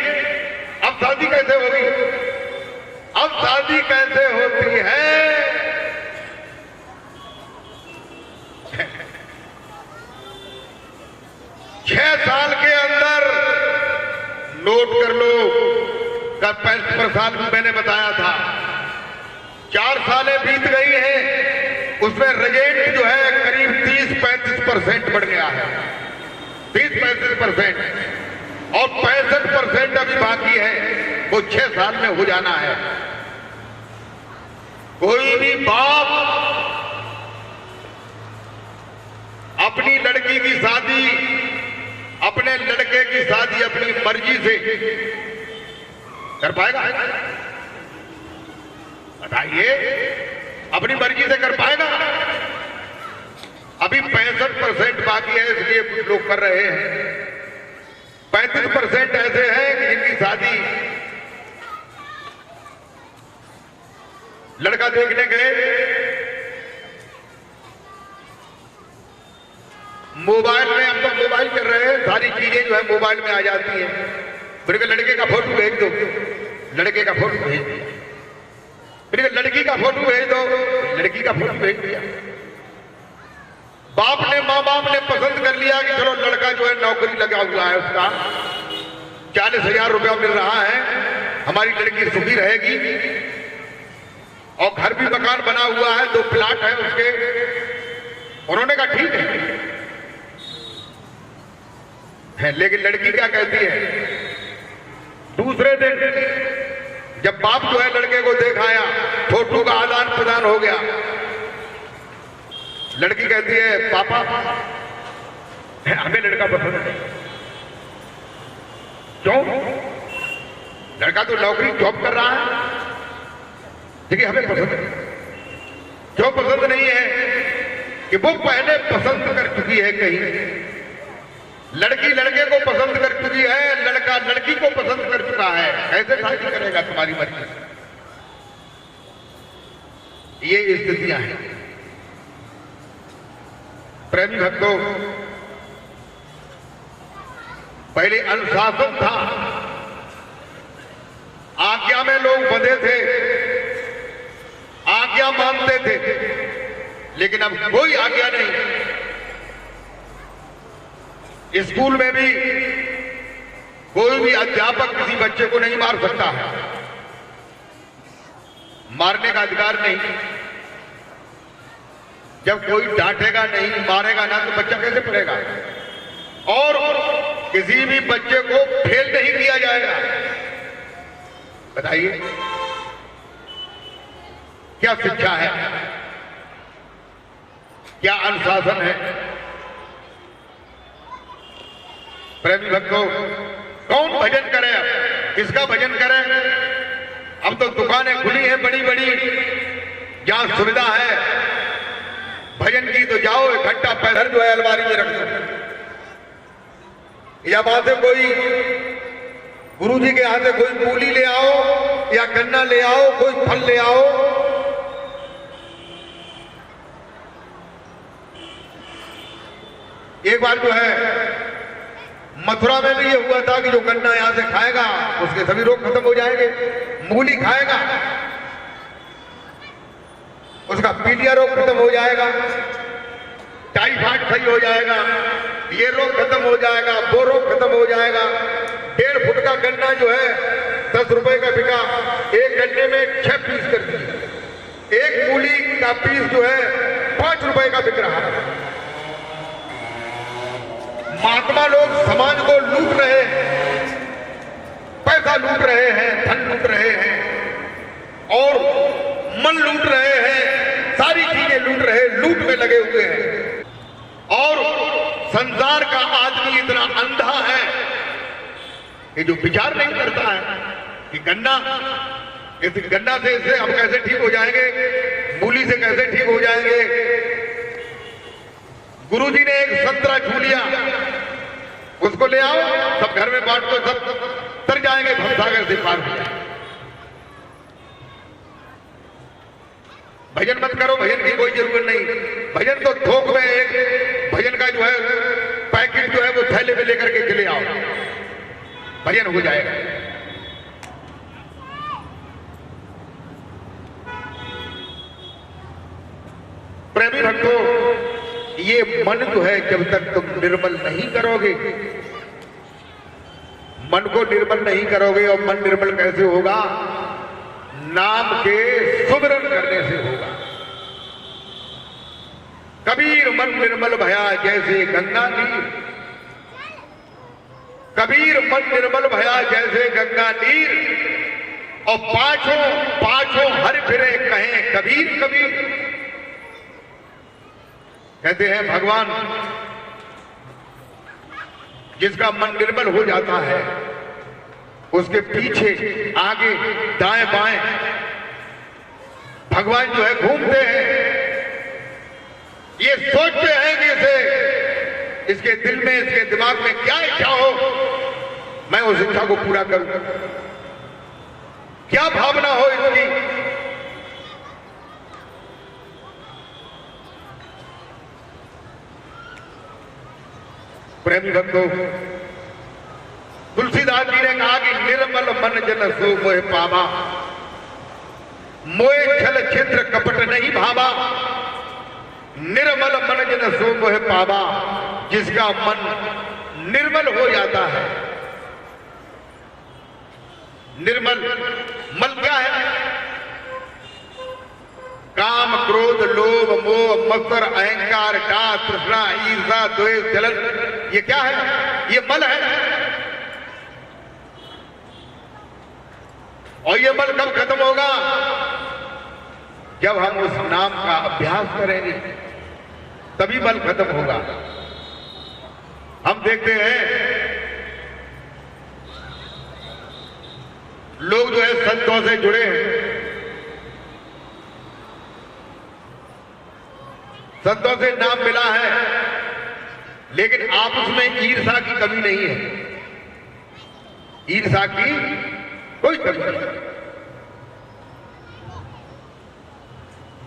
अब शादी कैसे होगी? अब शादी कैसे होती है? 6 साल के अंदर, नोट कर लो, का 65 साल भी मैंने बताया था। 4 सालें बीत गई हैं, उसमें रिजल्ट जो है करीब 30-35% बढ़ गया है, 30-35%, और 65% अभी बाकी है, वो 6 साल में हो जाना है। कोई भी बाप अपनी लड़की की शादी, अपने लड़के की शादी अपनी मर्जी से कर पाएगा? बताइए, अपनी मर्जी से कर पाएगा? अभी 65% बाकी है, इसलिए कुछ लोग कर रहे हैं। 35% ऐसे हैं कि जिनकी शादी लड़का देखने गए, मोबाइल में, अब तो मोबाइल कर रहे हैं, सारी चीजें जो है मोबाइल में आ जाती हैं। फिर लड़के का फोटो भेज दो, लड़के का फोटो भेज दिया, फिर लड़की का फोटो भेज दो, लड़की का फोटो भेज दिया। बाप ने, माँ बाप ने पसंद कर लिया कि चलो लड़का जो है नौकरी लगा हुआ है, उसका 40,000 रुपया मिल रहा है, हमारी लड़की सुखी रहेगी, और घर भी मकान बना हुआ है, 2 प्लाट है उसके। उन्होंने कहा ठीक है, लेकिन लड़की क्या कहती है? दूसरे दिन जब बाप जो है लड़के को देखाया, फोटो का आदान प्रदान हो गया, लड़की कहती है पापा हमें लड़का पसंद नहीं। क्यों? लड़का तो नौकरी जॉब कर रहा है, देखिए हमें पसंद नहीं। क्यों पसंद नहीं है? कि वो पहले पसंद कर चुकी है कहीं, लड़की लड़के को पसंद कर चुकी है, लड़का लड़की को पसंद कर चुका है, कैसे शादी करेगा तुम्हारी मर्जी? ये स्थितियां हैं। प्रेमी भक्तों, पहले अनुशासन था, आज्ञा में लोग बंधे थे, आज्ञा मानते थे, लेकिन अब कोई आज्ञा नहीं। स्कूल में भी कोई भी अध्यापक किसी बच्चे को नहीं मार सकता है, मारने का अधिकार नहीं। जब कोई डांटेगा नहीं, मारेगा ना, तो बच्चा कैसे पढ़ेगा? और किसी भी बच्चे को फेल नहीं किया जाएगा। बताइए क्या शिक्षा है, क्या अनुशासन है? प्रेमी भक्तों, कौन भजन करे? किसका भजन करे? अब तो दुकानें खुली हैं बड़ी बड़ी, जहां सुविधा है भजन की, तो जाओ, 1 घंटा पैदल जो है अलमारी में रख दो। या बात है कोई गुरु जी के हाथ से कोई मूली ले आओ, या गन्ना ले आओ, कोई फल ले आओ। एक बार जो है मथुरा में भी ये हुआ था कि जो गन्ना यहां से खाएगा उसके सभी रोग खत्म हो जाएंगे, मूली खाएगा उसका पीलिया रोग खत्म हो जाएगा, टाइफाइड सही हो जाएगा, ये रोग खत्म हो जाएगा, वो रोग खत्म हो जाएगा। 1.5 फुट का गन्ना जो है 10 रुपए का बिका, 1 गन्ने में 6 पीस कर दिए, 1 मूली का पीस जो है 5 रुपए का बिक रहा है। महात्मा लोग समाज को लूट रहे हैं, पैसा लूट रहे हैं, धन लूट रहे हैं, और मन लूट रहे हैं, सारी चीजें लूट रहे, लूट में लगे हुए हैं। और संसार का आदमी इतना अंधा है कि जो विचार नहीं करता है कि गन्ना, इस गन्ना से इससे हम कैसे ठीक हो जाएंगे, मूली से कैसे ठीक हो जाएंगे। गुरुजी ने एक संतरा छू लिया, उसको ले आओ, सब घर में बांट दो, सब तर जाएंगे, भवसागर से पार हो जाएंगे। भजन मत करो, भजन की कोई जरूरत नहीं। भजन तो थोक में एक भजन का जो है पैकेट जो है वो थैले में लेकर के चले आओ, भजन हो जाएगा। प्रेमी भक्तों, ये मन जो है जब तक तुम निर्मल नहीं करोगे, मन को निर्मल नहीं करोगे, और मन निर्मल कैसे होगा? नाम के सुमिरन करने से होगा। कबीर मन निर्मल भया जैसे गंगा नीर, कबीर मन निर्मल भया जैसे गंगा नीर, और पाछों हर फिरे कहें कबीर कबीर। कहते हैं भगवान जिसका मन निर्मल हो जाता है, उसके पीछे आगे दाएं बाएं भगवान जो है घूमते हैं। ये सोचते हैं कि इसके दिल में, इसके दिमाग में क्या इच्छा हो, मैं उस इच्छा को पूरा करूं। क्या भावना हो इसकी, प्रेमी भक्तों, तुलसीदास जी ने कहा कि निर्मल मन जन सो मोह पावा, मोह छल छिद्र कपट नहीं भावा। निर्मल मन जन सो मोह पावा, जिसका मन निर्मल हो जाता है। निर्मल मल क्या है? काम क्रोध लोभ मोह मत्सर अहंकार डाह तृष्णा ईर्षा द्वेष जलन, ये क्या है? ये मल है। और ये मल कब खत्म होगा? जब हम उस नाम का अभ्यास करेंगे, तभी मल खत्म होगा। हम देखते हैं लोग जो है संतों से जुड़े हैं, संतों से नाम मिला है, लेकिन आपस में ईर्षा की कमी नहीं है। ईर्षा की कोई कमी नहीं,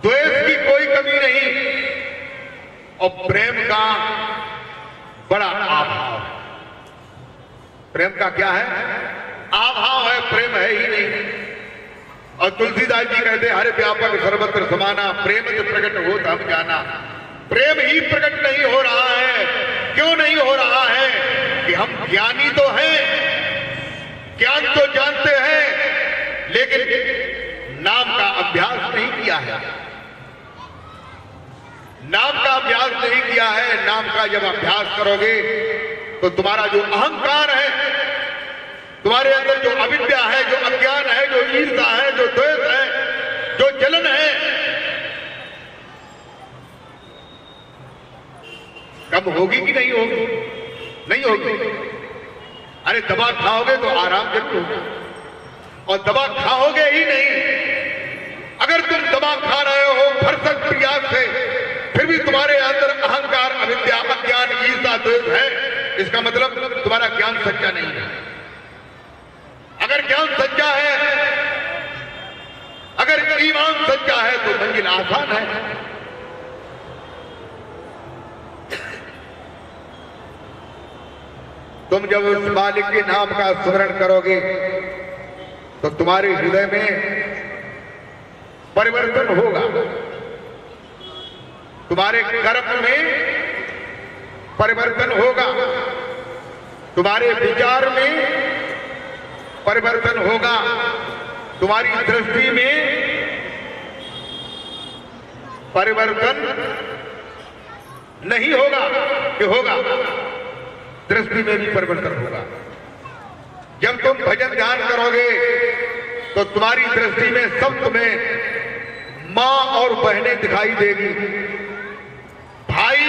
द्वेष की कोई कमी नहीं, और प्रेम का बड़ा अभाव है। प्रेम का क्या है? अभाव है, प्रेम है ही नहीं। और तुलसीदास जी कहते हर व्यापक सर्वत्र समाना, प्रेम से प्रकट हो तब जाना। प्रेम ही प्रकट नहीं हो रहा है। क्यों नहीं हो रहा है? कि हम ज्ञानी तो हैं, ज्ञान तो जानते हैं, लेकिन नाम का अभ्यास नहीं किया है। नाम का अभ्यास नहीं किया है। नाम का जब अभ्यास करोगे तो तुम्हारा जो अहंकार है, तुम्हारे अंदर जो अविद्या है, जो अज्ञान है, जो ईर्षा है, जो द्वेष है, जो जलन है, कम होगी कि नहीं होगी? नहीं होगी। अरे दवा खाओगे तो आराम जरूर होगा, और दवा खाओगे ही नहीं। अगर तुम दवा खा रहे हो भरसक प्रयास से, फिर भी तुम्हारे अंदर अहंकार अविद्या अज्ञान ईर्षा द्वेष है, इसका मतलब तुम्हारा ज्ञान सच्चा नहीं है। अगर ज्ञान सच्चा है, अगर ईमान सच्चा है, तो मंजिल आसान है। तुम जब उस मालिक के नाम का स्मरण करोगे तो तुम्हारे हृदय में परिवर्तन होगा, तुम्हारे कर्म में परिवर्तन होगा, तुम्हारे विचार में परिवर्तन होगा, तुम्हारी दृष्टि में परिवर्तन नहीं होगा कि होगा, दृष्टि में भी परिवर्तन होगा। जब तुम भजन ध्यान करोगे तो तुम्हारी दृष्टि में सब तुम्हें मां और बहनें दिखाई देगी, भाई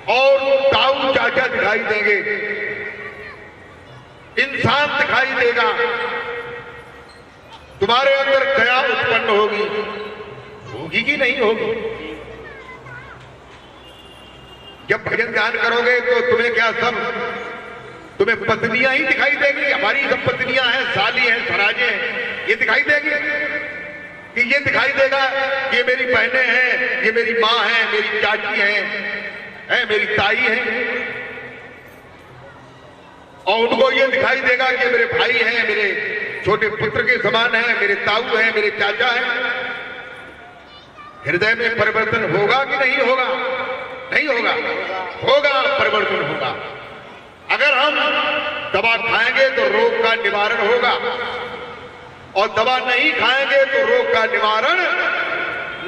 और ताऊ चाचा दिखाई देंगे, इंसान दिखाई देगा, तुम्हारे अंदर दया उत्पन्न होगी। होगी कि नहीं होगी? जब भजन ध्यान करोगे तो तुम्हें क्या सब, तुम्हें पत्नियां ही दिखाई देंगी। हमारी सब पत्नियां हैं, साली हैं, सराजे हैं, ये दिखाई देगी कि ये दिखाई देगा कि ये मेरी बहनें हैं, ये मेरी माँ है, मेरी चाची है, मेरी ताई है, और उनको ये दिखाई देगा कि मेरे भाई हैं, मेरे छोटे पुत्र के समान हैं, मेरे ताऊ हैं, मेरे चाचा हैं। हृदय में परिवर्तन होगा कि नहीं होगा? नहीं होगा। होगा, परिवर्तन होगा। अगर हम दवा खाएंगे तो रोग का निवारण होगा, और दवा नहीं खाएंगे तो रोग का निवारण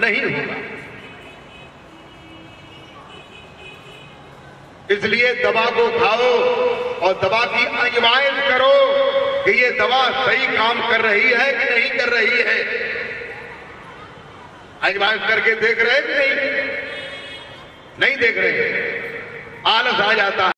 नहीं होगा। इसलिए दवा को खाओ और दवा की आजमाइश करो कि ये दवा सही काम कर रही है कि नहीं कर रही है। आजमाइश करके देख रहे कि नहीं देख रहे, आलस आ जाता है।